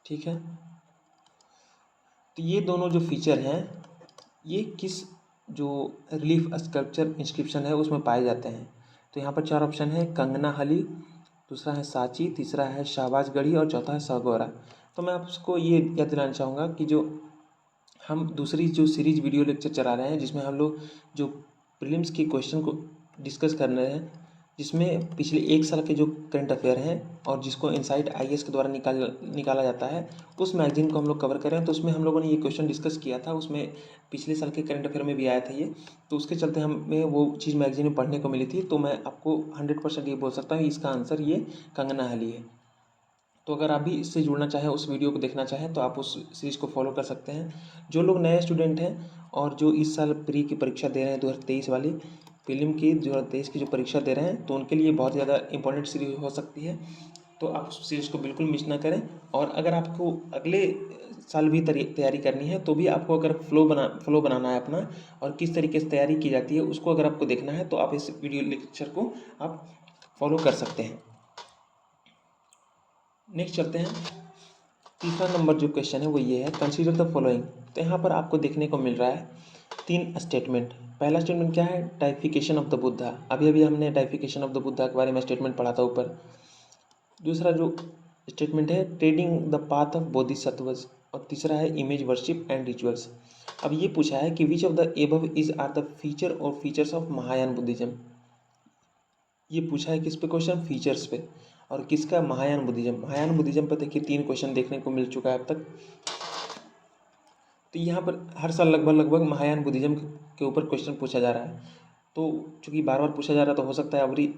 ठीक है, तो ये दोनों जो फीचर हैं ये किस जो रिलीफ स्कल्पचर इंस्क्रिप्शन है उसमें पाए जाते हैं। तो यहाँ पर 4 ऑप्शन है, कंगना हली, दूसरा है सांची, तीसरा है शाहबाजगढ़ी और चौथा है सागौरा। तो मैं आपको ये याद दिलाना चाहूँगा कि जो हम दूसरी जो सीरीज वीडियो लेक्चर चला रहे हैं जिसमें हम लोग जो प्रीलिम्स के क्वेश्चन को डिस्कस कर रहे हैं, जिसमें पिछले 1 साल के जो करंट अफेयर हैं और जिसको इनसाइट आईएएस के द्वारा निकाला जाता है, उस मैगजीन को हम लोग कवर कर रहे हैं। तो उसमें हम लोगों ने ये क्वेश्चन डिस्कस किया था, उसमें पिछले साल के करंट अफेयर में भी आया था ये, तो उसके चलते हमें वो चीज़ मैगजीन में पढ़ने को मिली थी। तो मैं आपको 100% ये बोल सकता हूँ इसका आंसर ये कंगना हली है। तो अगर आप भी इससे जुड़ना चाहें, उस वीडियो को देखना चाहें, तो आप उस सीरीज़ को फॉलो कर सकते हैं। जो लोग नए स्टूडेंट हैं और जो इस साल प्री की परीक्षा दे रहे हैं 2023 वाली, प्रीलिम की 2023 की जो परीक्षा दे रहे हैं, तो उनके लिए बहुत ज़्यादा इंपॉर्टेंट सीरीज हो सकती है। तो आप उस सीरीज़ को बिल्कुल मिस ना करें। और अगर आपको अगले साल भी तैयारी करनी है तो भी आपको अगर फ्लो बनाना है अपना और किस तरीके से तैयारी की जाती है उसको अगर आपको देखना है तो आप इस वीडियो लेक्चर को आप फॉलो कर सकते हैं। नेक्स्ट चलते हैं, तीसरा नंबर जो क्वेश्चन है वो ये है, कंसीडर द फॉलोइंग। तो यहाँ पर आपको देखने को मिल रहा है 3 स्टेटमेंट। पहला स्टेटमेंट क्या है, टाइफिकेशन ऑफ द बुद्धा, अभी अभी हमने टाइफिकेशन ऑफ द बुद्धा के बारे में स्टेटमेंट पढ़ा था ऊपर। दूसरा जो स्टेटमेंट है, ट्रेडिंग द पाथ ऑफ बोधिसत्वस, और तीसरा है इमेज वर्शिप एंड रिचुअल्स। अब ये पूछा है कि which of the above is are the feature or features of Mahayana Buddhism. ये पूछा है किस पे क्वेश्चन, फीचर्स पे, और किसका, महायान बुद्धिज्म। महायान बुद्धिज्म पर देखिए 3 क्वेश्चन देखने को मिल चुका है अब तक। तो यहाँ पर हर साल लगभग महायान बुद्धिज्म के ऊपर क्वेश्चन पूछा जा रहा है। तो चूँकि बार बार पूछा जा रहा है तो हो सकता है अवरी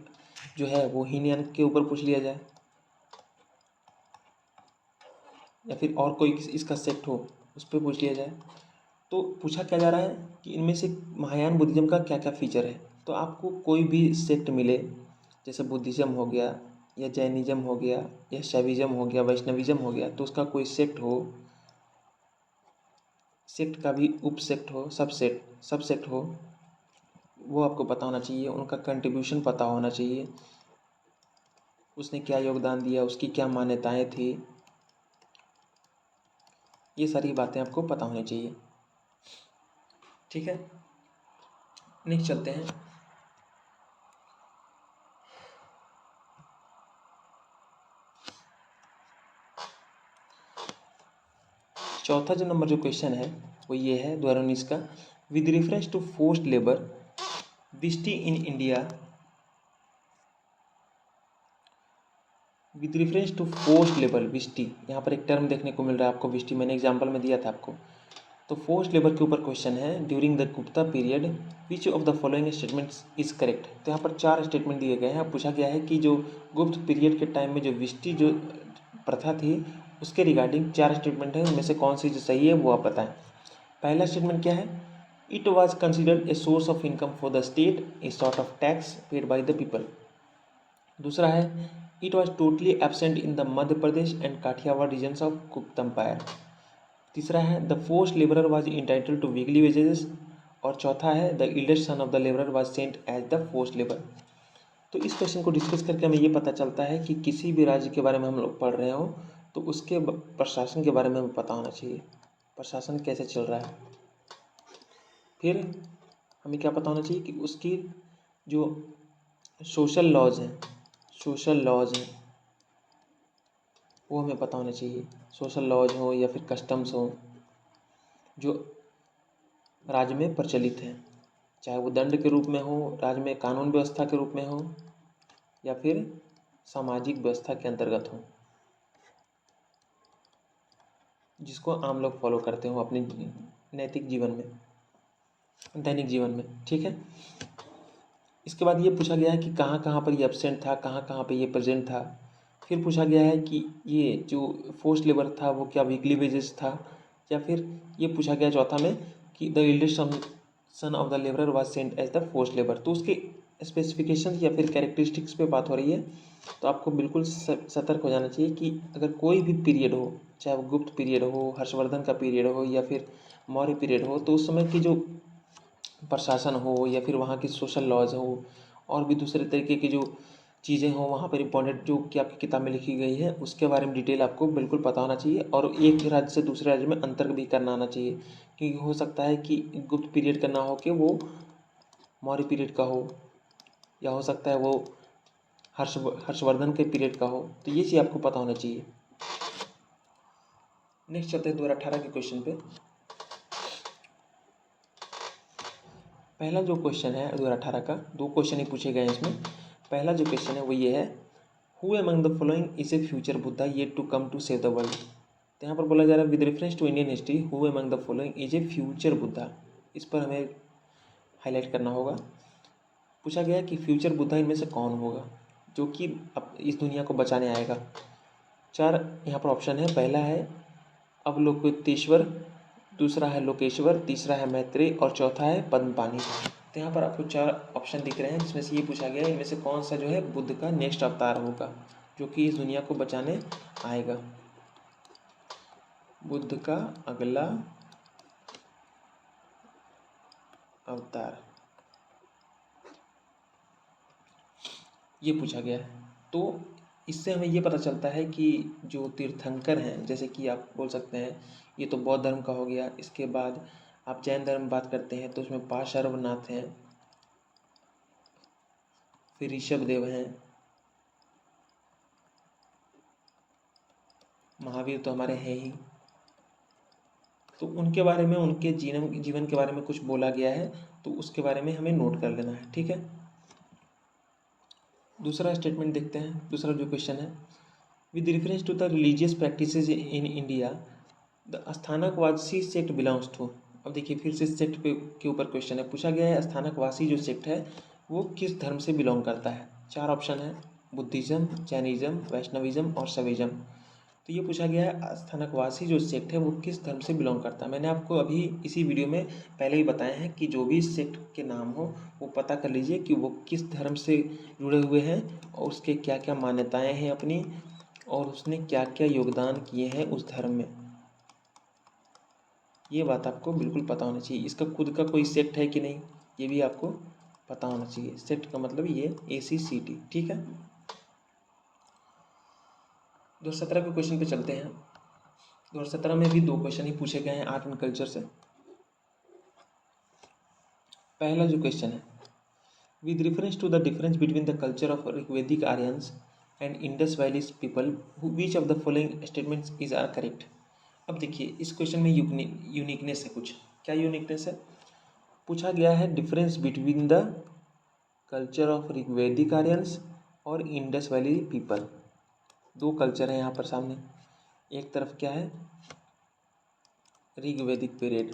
जो है वो हीनयान के ऊपर पूछ लिया जाए या फिर और कोई इसका सेक्ट हो उस पर पूछ लिया जाए। तो पूछा क्या जा रहा है कि इनमें से महायान बुद्धिज्म का क्या क्या फीचर है। तो आपको कोई भी सेक्ट मिले, जैसे बुद्धिज्म हो गया या जैनिज्म हो गया या शैविज्म हो गया, वैष्णविज्म हो गया, तो उसका कोई सेक्ट हो, सेक्ट का भी उप सेक्ट हो, सब सेक्ट हो, वो आपको पता होना चाहिए। उनका कंट्रीब्यूशन पता होना चाहिए, उसने क्या योगदान दिया, उसकी क्या मान्यताएं थी, ये सारी बातें आपको पता होनी चाहिए। ठीक है, नेक्स्ट चलते हैं। चौथा जो नंबर जो क्वेश्चन है वो ये है 2019 का, with reference to forced labour Vishti in India, with reference to forced labour Vishti, यहाँ पर एक टर्म देखने को मिल रहा है आपको विस्टी, मैंने एग्जाम्पल में दिया था आपको। तो फोर्स्ड लेबर के ऊपर क्वेश्चन है, during the Gupta period which of the following statements is correct. तो यहाँ पर 4 स्टेटमेंट दिए गए हैं। पूछा गया है कि जो गुप्त पीरियड के टाइम में जो विस्टी जो प्रथा थी उसके रिगार्डिंग 4 स्टेटमेंट है, उनमें से कौन सी जो सही है वो आप बताएं। पहला स्टेटमेंट क्या है, it was considered a source of income for the state, a sort of tax paid by the people. दूसरा है, it was totally absent in the Madhya Pradesh and Kathiawar regions of Gupta empire. तीसरा है, the forced labourer was entitled to weekly wages. और चौथा है, the eldest son of the labourer was sent as the forced labour. तो इस question को discuss करके हमें ये पता चलता है कि किसी भी राज्य के बारे में हम लोग पढ़ रहे हो तो उसके प्रशासन के बारे में हमें पता होना चाहिए, प्रशासन कैसे चल रहा है। फिर हमें क्या पता होना चाहिए कि उसकी जो सोशल लॉज हैं वो हमें पता होना चाहिए। सोशल लॉज हो या फिर कस्टम्स हो जो राज्य में प्रचलित हैं, चाहे वो दंड के रूप में हो, राज्य में कानून व्यवस्था के रूप में हो या फिर सामाजिक व्यवस्था के अंतर्गत हो, जिसको आम लोग फॉलो करते हो अपने नैतिक जीवन में, दैनिक जीवन में। ठीक है, इसके बाद ये पूछा गया है कि कहाँ कहाँ पर ये एब्सेंट था, कहाँ कहाँ पर ये प्रेजेंट था। फिर पूछा गया है कि ये जो फोर्स्ड लेबर था वो क्या वीकली वेजेस था, या फिर ये पूछा गया चौथा में कि the eldest son of the labourer was sent as the forced labour. तो उसके स्पेसिफिकेशन या फिर कैरेक्टरिस्टिक्स पे बात हो रही है। तो आपको बिल्कुल सतर्क हो जाना चाहिए कि अगर कोई भी पीरियड हो, चाहे वो गुप्त पीरियड हो, हर्षवर्धन का पीरियड हो या फिर मौर्य पीरियड हो, तो उस समय की जो प्रशासन हो या फिर वहाँ की सोशल लॉज हो और भी दूसरे तरीके की जो चीज़ें हों वहाँ पर इम्पोर्टेंट जो कि आपकी किताब में लिखी गई है उसके बारे में डिटेल आपको बिल्कुल पता होना चाहिए। और एक राज्य से दूसरे राज्य में अंतर भी करना आना चाहिए, क्योंकि हो सकता है कि गुप्त पीरियड का ना हो कि वो मौर्य पीरियड का हो, या हो सकता है वो हर्षवर्धन के पीरियड का हो। तो ये चीज़ आपको पता होना चाहिए। नेक्स्ट चलते हैं 2018 के क्वेश्चन पे। पहला जो क्वेश्चन है 2018 का, 2 क्वेश्चन ही पूछे गए हैं इसमें। पहला जो क्वेश्चन है वो ये है, who among the following is a future Buddha yet to come to save the world. तो यहाँ पर बोला जा रहा है with reference to Indian history who among the following is a future Buddha. इस पर हमें हाईलाइट करना होगा। पूछा गया कि फ्यूचर बुद्धा इनमें से कौन होगा जो कि अब इस दुनिया को बचाने आएगा। 4 यहाँ पर ऑप्शन है। पहला है अवलोकितेश्वर, दूसरा है लोकेश्वर, तीसरा है मैत्रेय और चौथा है पद्मपाणि। तो यहाँ पर आपको 4 ऑप्शन दिख रहे हैं, जिसमें से ये पूछा गया है इनमें से कौन सा जो है बुद्ध का नेक्स्ट अवतार होगा जो कि इस दुनिया को बचाने आएगा। बुद्ध का अगला अवतार ये पूछा गया है। तो इससे हमें ये पता चलता है कि जो तीर्थंकर हैं, जैसे कि आप बोल सकते हैं ये तो बौद्ध धर्म का हो गया, इसके बाद आप जैन धर्म बात करते हैं तो उसमें पार्श्वनाथ हैं, फिर ऋषभ देव हैं, महावीर तो हमारे हैं ही। तो उनके बारे में, उनके जीवन के बारे में कुछ बोला गया है, तो उसके बारे में हमें नोट कर लेना है। ठीक है, दूसरा स्टेटमेंट देखते हैं। दूसरा जो क्वेश्चन है, with reference to the religious practices in India the Sthanakvasi sect belongs to. अब देखिए फिर से सेक्ट के ऊपर क्वेश्चन है। पूछा गया है स्थानकवासी जो सेक्ट है वो किस धर्म से बिलोंग करता है। 4 ऑप्शन है, बुद्धिज़्म, जैनिज़्म, वैष्णविज़्म और शैविज़्म। तो तो ये पूछा गया है स्थानकवासी जो सेक्ट है वो किस धर्म से बिलोंग करता है। मैंने आपको अभी इसी वीडियो में पहले ही बताया है कि जो भी सेक्ट के नाम हो वो पता कर लीजिए कि वो किस धर्म से जुड़े हुए हैं और उसके क्या क्या मान्यताएं हैं अपनी, और उसने क्या क्या योगदान किए हैं उस धर्म में। ये बात आपको बिल्कुल पता होना चाहिए। इसका खुद का कोई सेक्ट है कि नहीं ये भी आपको पता होना चाहिए। सेक्ट का मतलब ये ACCT, ठीक है। 2017 के क्वेश्चन पे चलते हैं। 2017 में भी 2 क्वेश्चन ही पूछे गए हैं आर्ट एंड कल्चर से। पहला जो क्वेश्चन है, with reference to the difference between the culture of Rigvedic Aryans and Indus valleys people which of the following statements is are correct. अब देखिए इस क्वेश्चन में यूनिकनेस है कुछ। क्या यूनिकनेस है? पूछा गया है difference between the culture of Rigvedic Aryans और इंडस वैली पीपल। 2 कल्चर है यहाँ पर सामने। एक तरफ क्या है, ऋग्वेदिक पीरियड,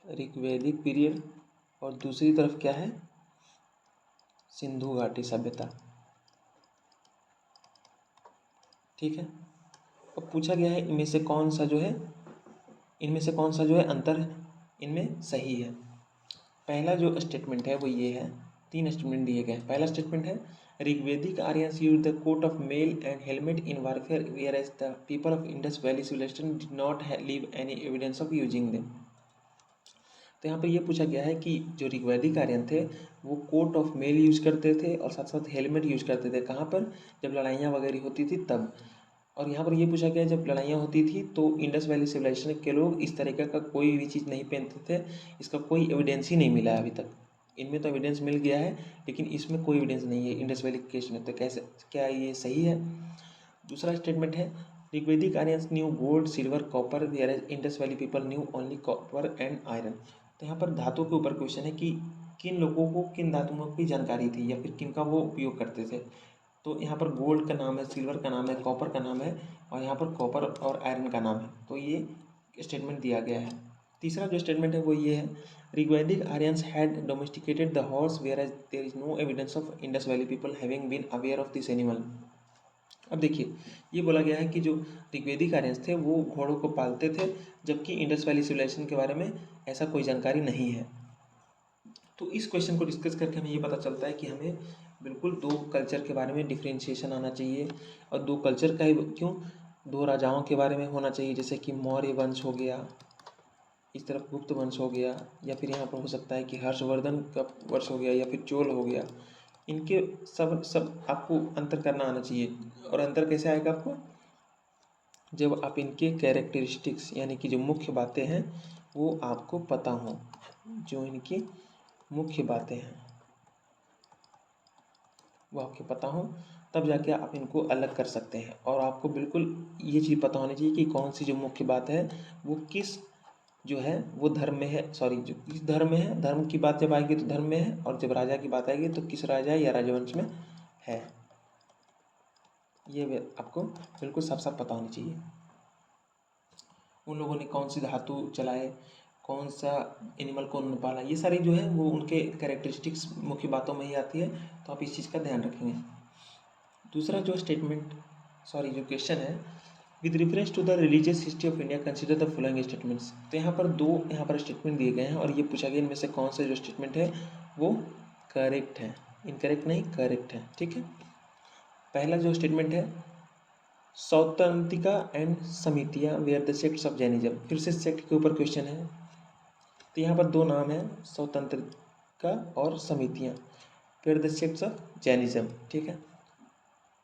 ऋग्वेदिक पीरियड, और दूसरी तरफ क्या है, सिंधु घाटी सभ्यता, ठीक है। अब पूछा गया है इनमें से कौन सा जो है अंतर है इनमें सही है। पहला जो स्टेटमेंट है वो ये है, 3 स्टेटमेंट दिए गए हैं। पहला स्टेटमेंट है Rigvedic Aryans use the coat of mail and helmet in warfare whereas the people of Indus valley civilisation did not leave any evidence of using them. तो यहाँ पर ये पूछा गया है कि जो ऋग्वैदिक आर्यन थे वो कोट ऑफ मेल यूज करते थे और साथ साथ हेलमेट यूज करते थे। कहाँ पर? जब लड़ाइयाँ वगैरह होती थी तब। और यहाँ पर ये पूछा गया जब लड़ाइयाँ होती थी तो इंडस वैली सिविलाइजेशन के लोग इस तरीके का कोई भी चीज़ नहीं पहनते थे। इसका कोई एविडेंस ही नहीं मिला है अभी तक। इनमें तो एविडेंस मिल गया है लेकिन इसमें कोई एविडेंस नहीं है इंडस वैली केस में। तो कैसे, क्या ये सही है? दूसरा स्टेटमेंट है Rigvedic Aryans knew gold silver copper whereas Indus valley people knew only copper and iron. तो यहाँ पर धातु के ऊपर क्वेश्चन है कि किन लोगों को किन धातुओं की जानकारी थी या फिर किन का वो उपयोग करते थे। तो यहाँ पर गोल्ड का नाम है, सिल्वर का नाम है, कॉपर का नाम है और यहाँ पर कॉपर और आयरन का नाम है। तो ये स्टेटमेंट दिया गया है। तीसरा जो स्टेटमेंट है वो ये है Rigvedic Aryans had domesticated the horse whereas there is no evidence of Indus valley people having been aware of this animal. अब देखिए ये बोला गया है कि जो ऋग्वेदिक आर्यंस थे वो घोड़ों को पालते थे, जबकि इंडस वैली सिविलाइजेशन के बारे में ऐसा कोई जानकारी नहीं है। तो इस क्वेश्चन को डिस्कस करके हमें ये पता चलता है कि हमें बिल्कुल 2 कल्चर के बारे में डिफ्रेंशिएशन आना चाहिए। और 2 कल्चर का ही क्यों, 2 राजाओं के बारे में होना चाहिए, जैसे कि मौर्य वंश हो गया, इस तरफ गुप्त वंश हो गया, या फिर यहाँ पर हो सकता है कि हर्षवर्धन का वंश हो गया या फिर चोल हो गया। इनके सब आपको अंतर करना आना चाहिए। और अंतर कैसे आएगा आपको? जब आप इनके कैरेक्टरिस्टिक्स यानी कि जो मुख्य बातें हैं वो आपको पता हों। जो इनकी मुख्य बातें हैं वो आपको पता हो, तब जाके आप इनको अलग कर सकते हैं। और आपको बिल्कुल ये चीज़ पता होनी चाहिए कि कौन सी जो मुख्य बात है वो किस जो है वो धर्म में है, सॉरी जो किस धर्म में है। धर्म की बात जब आएगी तो धर्म में है, और जब राजा की बात आएगी तो किस राजा या राजवंश में है। ये आपको बिल्कुल साफ साफ पता होनी चाहिए। उन लोगों ने कौन सी धातु चलाए, कौन सा एनिमल को उन्होंने पाला, ये सारी जो है वो उनके कैरेक्टरिस्टिक्स मुख्य बातों में ही आती है। तो आप इस चीज़ का ध्यान रखेंगे। दूसरा जो जो क्वेश्चन है, with reference to the religious history of India consider the following statements. तो यहाँ पर स्टेटमेंट दिए गए हैं और ये पूछा गया इनमें से कौन सा जो स्टेटमेंट है वो करेक्ट है। इनकरेक्ट नहीं, करेक्ट है, ठीक है। पहला जो स्टेटमेंट है सौतंत्रिका एंड समितियाँ were the sects of Jainism. फिर से सेक्ट के ऊपर क्वेश्चन है। तो यहाँ पर 2 नाम है, सौतंत्रिका और समितियाँ, were the sects of Jainism, ठीक है।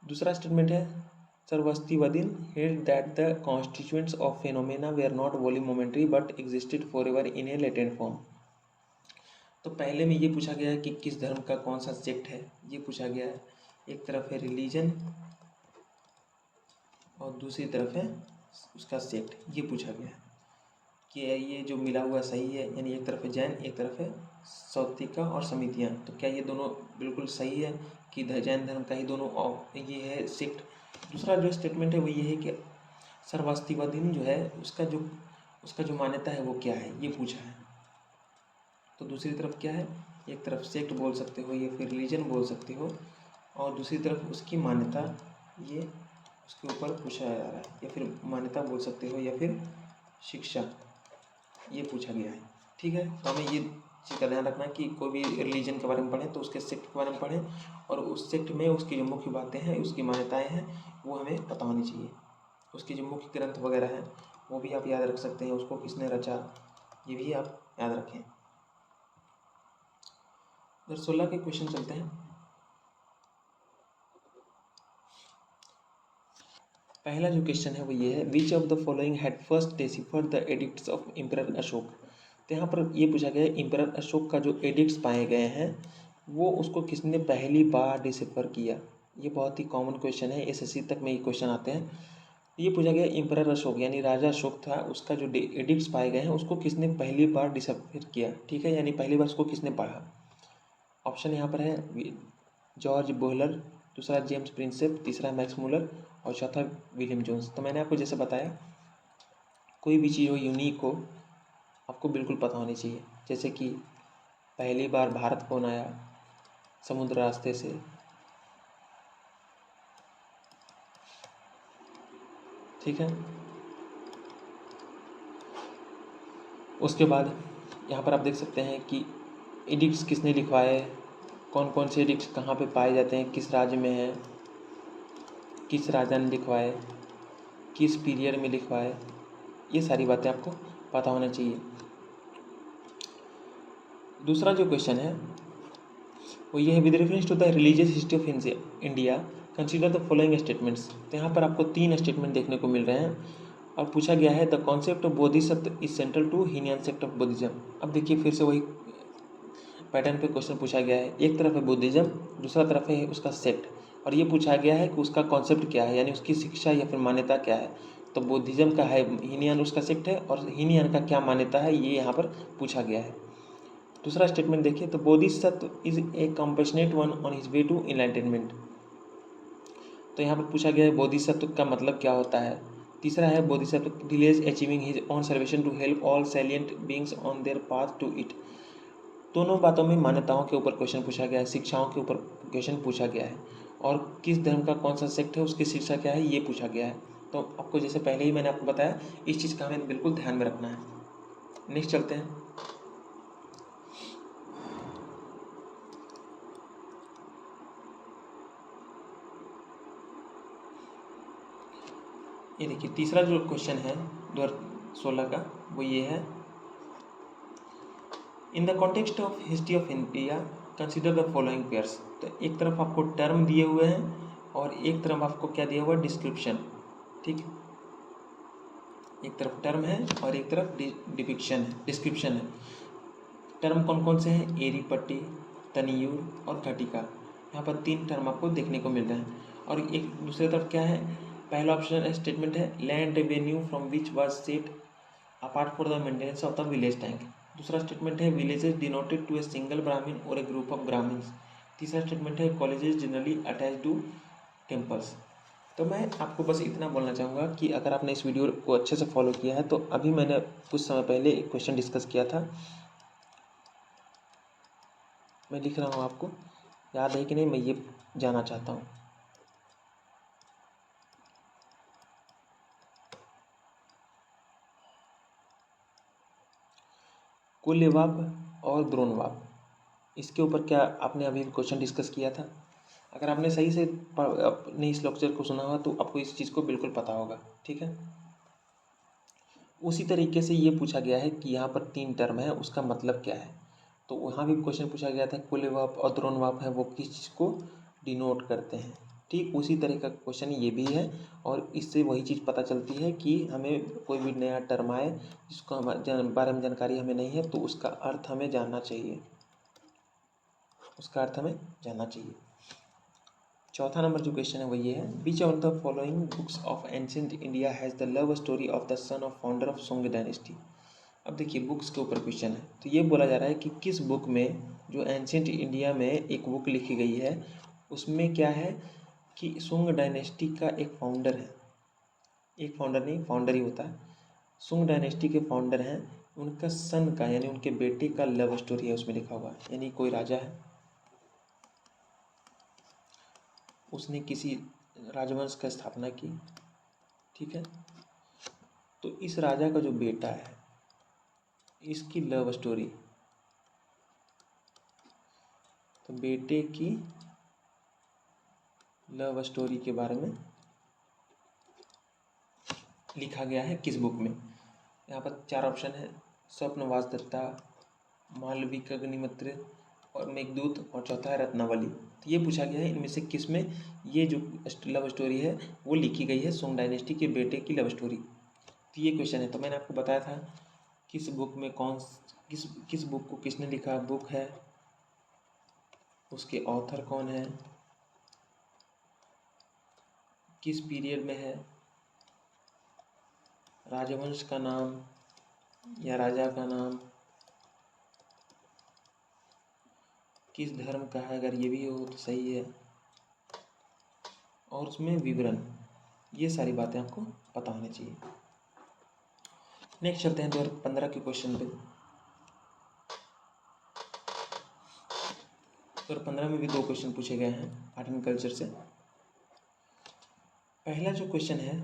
दूसरा स्टेटमेंट है Sarvastivadin held that the constituents of phenomena were not wholly momentary but existed forever in a latent form. तो पहले में ये पूछा गया है कि किस धर्म का कौन सा सेक्ट है, ये पूछा गया है। एक तरफ है रिलीजन और दूसरी तरफ है उसका सेक्ट, ये पूछा गया है कि ये जो मिला हुआ सही है, यानी एक तरफ है जैन, एक तरफ है सौतिका और समितियाँ। तो क्या ये दोनों बिल्कुल सही है कि जैन धर्म का ही दोनों ये है सेक्ट। दूसरा जो स्टेटमेंट है वो ये है कि सर्वास्तिवादीन जो है उसका जो मान्यता है वो क्या है, ये पूछा है। तो दूसरी तरफ क्या है, एक तरफ सेक्ट बोल सकते हो या फिर रिलीजन बोल सकते हो, और दूसरी तरफ उसकी मान्यता, ये उसके ऊपर पूछा जा रहा है, या फिर मान्यता बोल सकते हो, या फिर शिक्षा, ये पूछा गया है। ठीक है, तो हमें ये चीज़ का ध्यान रखना है कि कोई भी रिलीजन के बारे में पढ़ें तो उसके सेक्ट के बारे में पढ़ें, और उस सेक्ट में उसकी जो मुख्य बातें हैं, उसकी मान्यताएं हैं, वो हमें पता होनी चाहिए। उसके जो मुख्य ग्रंथ वगैरह हैं वो भी आप याद रख सकते हैं, उसको किसने रचा, ये भी आप याद रखें। 16 के क्वेश्चन चलते हैं। पहला जो क्वेश्चन है वो ये है, which of the following had first deciphered the addicts of emperor Ashok. तो यहाँ पर ये पूछा गया है एम्परर अशोक का जो एडिक्ट्स पाए गए हैं वो उसको किसने पहली बार डिसिफर किया। ये बहुत ही कॉमन क्वेश्चन है, एसएससी तक में ये क्वेश्चन आते हैं। ये पूछा गया एम्परर अशोक यानी राजा अशोक था, उसका जो एडिक्ट्स पाए गए हैं उसको किसने पहली बार डिसिफर किया। ठीक है, यानी पहली बार उसको किसने पढ़ा। ऑप्शन यहाँ पर है जॉर्ज बोहलर, दूसरा जेम्स प्रिंसेप, तीसरा मैक्स मूलर और चौथा विलियम जोन्स। तो मैंने आपको जैसे बताया, कोई भी चीज़ हो यूनिक हो आपको बिल्कुल पता होनी चाहिए। जैसे कि पहली बार भारत कौन आया समुद्र रास्ते से, ठीक है। उसके बाद यहाँ पर आप देख सकते हैं कि एडिक्ट्स किसने लिखवाए, कौन कौन से एडिक्ट्स कहाँ पे पाए जाते हैं, किस राज्य में है, किस राजा ने लिखवाए, किस पीरियड में लिखवाए, ये सारी बातें आपको पता होना चाहिए। दूसरा जो क्वेश्चन है वो ये है, with reference to the religious history of India consider the following statements. तो यहाँ पर आपको 3 स्टेटमेंट देखने को मिल रहे हैं और पूछा गया है the concept of Bodhisattva is central to Hinayana sect of Buddhism. अब देखिए फिर से वही पैटर्न पे क्वेश्चन पूछा गया है, एक तरफ है बुद्धिज्म, दूसरा तरफ है उसका सेक्ट, और ये पूछा गया है कि उसका कॉन्सेप्ट क्या है, यानी उसकी शिक्षा या फिर मान्यता क्या है। तो बुद्धिज्म का है, हीनियन उसका सेक्ट है, और हीनियन का क्या मान्यता है ये यहाँ पर पूछा गया है। दूसरा स्टेटमेंट देखिए, तो Bodhisattva is a compassionate one on his way to enlightenment. तो यहाँ पर पूछा गया है बोधिसत्व का मतलब क्या होता है। तीसरा है Bodhisattva delays achieving his own salvation to help all salient beings on their path to it. दोनों बातों में मान्यताओं के ऊपर क्वेश्चन पूछा गया है, शिक्षाओं के ऊपर क्वेश्चन पूछा गया है, और किस धर्म का कौन सा सेक्ट है उसकी शिक्षा क्या है ये पूछा गया है। तो आपको जैसे पहले ही मैंने आपको बताया, इस चीज़ का हमें बिल्कुल ध्यान में रखना है। नेक्स्ट चलते हैं। ये देखिए तीसरा जो क्वेश्चन है 2016 का वो ये है, इन the context of history of India consider the following pairs. तो एक तरफ आपको टर्म दिए हुए हैं और एक तरफ आपको क्या दिया हुआ है, डिस्क्रिप्शन। ठीक, एक तरफ टर्म है और एक तरफ डिस्क्रिप्शन है। टर्म कौन कौन से हैं, एरी पट्टी, तनियूर और घटिका। यहाँ पर 3 टर्म आपको देखने को मिल रहे हैं। और एक दूसरी तरफ क्या है, पहला ऑप्शन स्टेटमेंट है land revenue from which was set apart for the maintenance of the village tank. दूसरा स्टेटमेंट है villages denoted to a single Brahmin or a group of Brahmins. तीसरा स्टेटमेंट है colleges generally attach to temples. तो मैं आपको बस इतना बोलना चाहूँगा कि अगर आपने इस वीडियो को अच्छे से फॉलो किया है तो अभी मैंने कुछ समय पहले एक क्वेश्चन डिस्कस किया था, मैं लिख रहा हूँ, आपको याद है कि नहीं मैं ये जानना चाहता हूँ। कुल्यवाप और द्रोणवाप, इसके ऊपर क्या आपने अभी क्वेश्चन डिस्कस किया था। अगर आपने सही से अपने इस लेक्चर को सुना होगा तो आपको इस चीज़ को बिल्कुल पता होगा। ठीक है, उसी तरीके से ये पूछा गया है कि यहाँ पर 3 टर्म है उसका मतलब क्या है। तो वहाँ भी क्वेश्चन पूछा गया था कुल्यवाप और द्रोणवाप है वो किस चीज़ को डिनोट करते हैं। ठीक उसी तरह का क्वेश्चन ये भी है, और इससे वही चीज़ पता चलती है कि हमें कोई भी नया टर्म आए जिसको बारे में जानकारी हमें नहीं है तो उसका अर्थ हमें जानना चाहिए, उसका अर्थ हमें जानना चाहिए। चौथा नंबर जो क्वेश्चन है वो ये है, which of the following books of ancient India has the love story of the son of founder of song dynasty. अब देखिए बुक्स के ऊपर क्वेश्चन है, तो ये बोला जा रहा है कि किस बुक में, जो एंशिएंट इंडिया में एक बुक लिखी गई है उसमें क्या है कि सुंग डायनेस्टी का एक फाउंडर है, एक फाउंडर नहीं फाउंडर ही होता है, सुंग डायनेस्टी के फाउंडर हैं, उनका सन का यानी उनके बेटे का लव स्टोरी है उसमें लिखा हुआ, यानी कोई राजा है उसने किसी राजवंश का स्थापना की। ठीक है, तो इस राजा का जो बेटा है, इसकी लव स्टोरी, तो बेटे की लव स्टोरी के बारे में लिखा गया है किस बुक में। यहाँ पर 4 ऑप्शन है, स्वप्नवास दत्ता, मालविकाग्निमित्र और मेघदूत और चौथा है रत्नावली। तो ये पूछा गया है इनमें से किस में ये जो लव स्टोरी है वो लिखी गई है, सोंग डायनेस्टी के बेटे की लव स्टोरी। तो ये क्वेश्चन है। तो मैंने आपको बताया था किस बुक में किस बुक को किसने लिखा, बुक है, उसके ऑथर कौन है, किस पीरियड में है, राजवंश का नाम या राजा का नाम, किस धर्म का है, अगर ये भी हो तो सही है, और उसमें विवरण, ये सारी बातें आपको पता होनी चाहिए। नेक्स्ट चलते हैं 2015 के क्वेश्चन पे। 2015 में भी 2 क्वेश्चन पूछे गए हैं आर्ट एंड कल्चर से। पहला जो क्वेश्चन है,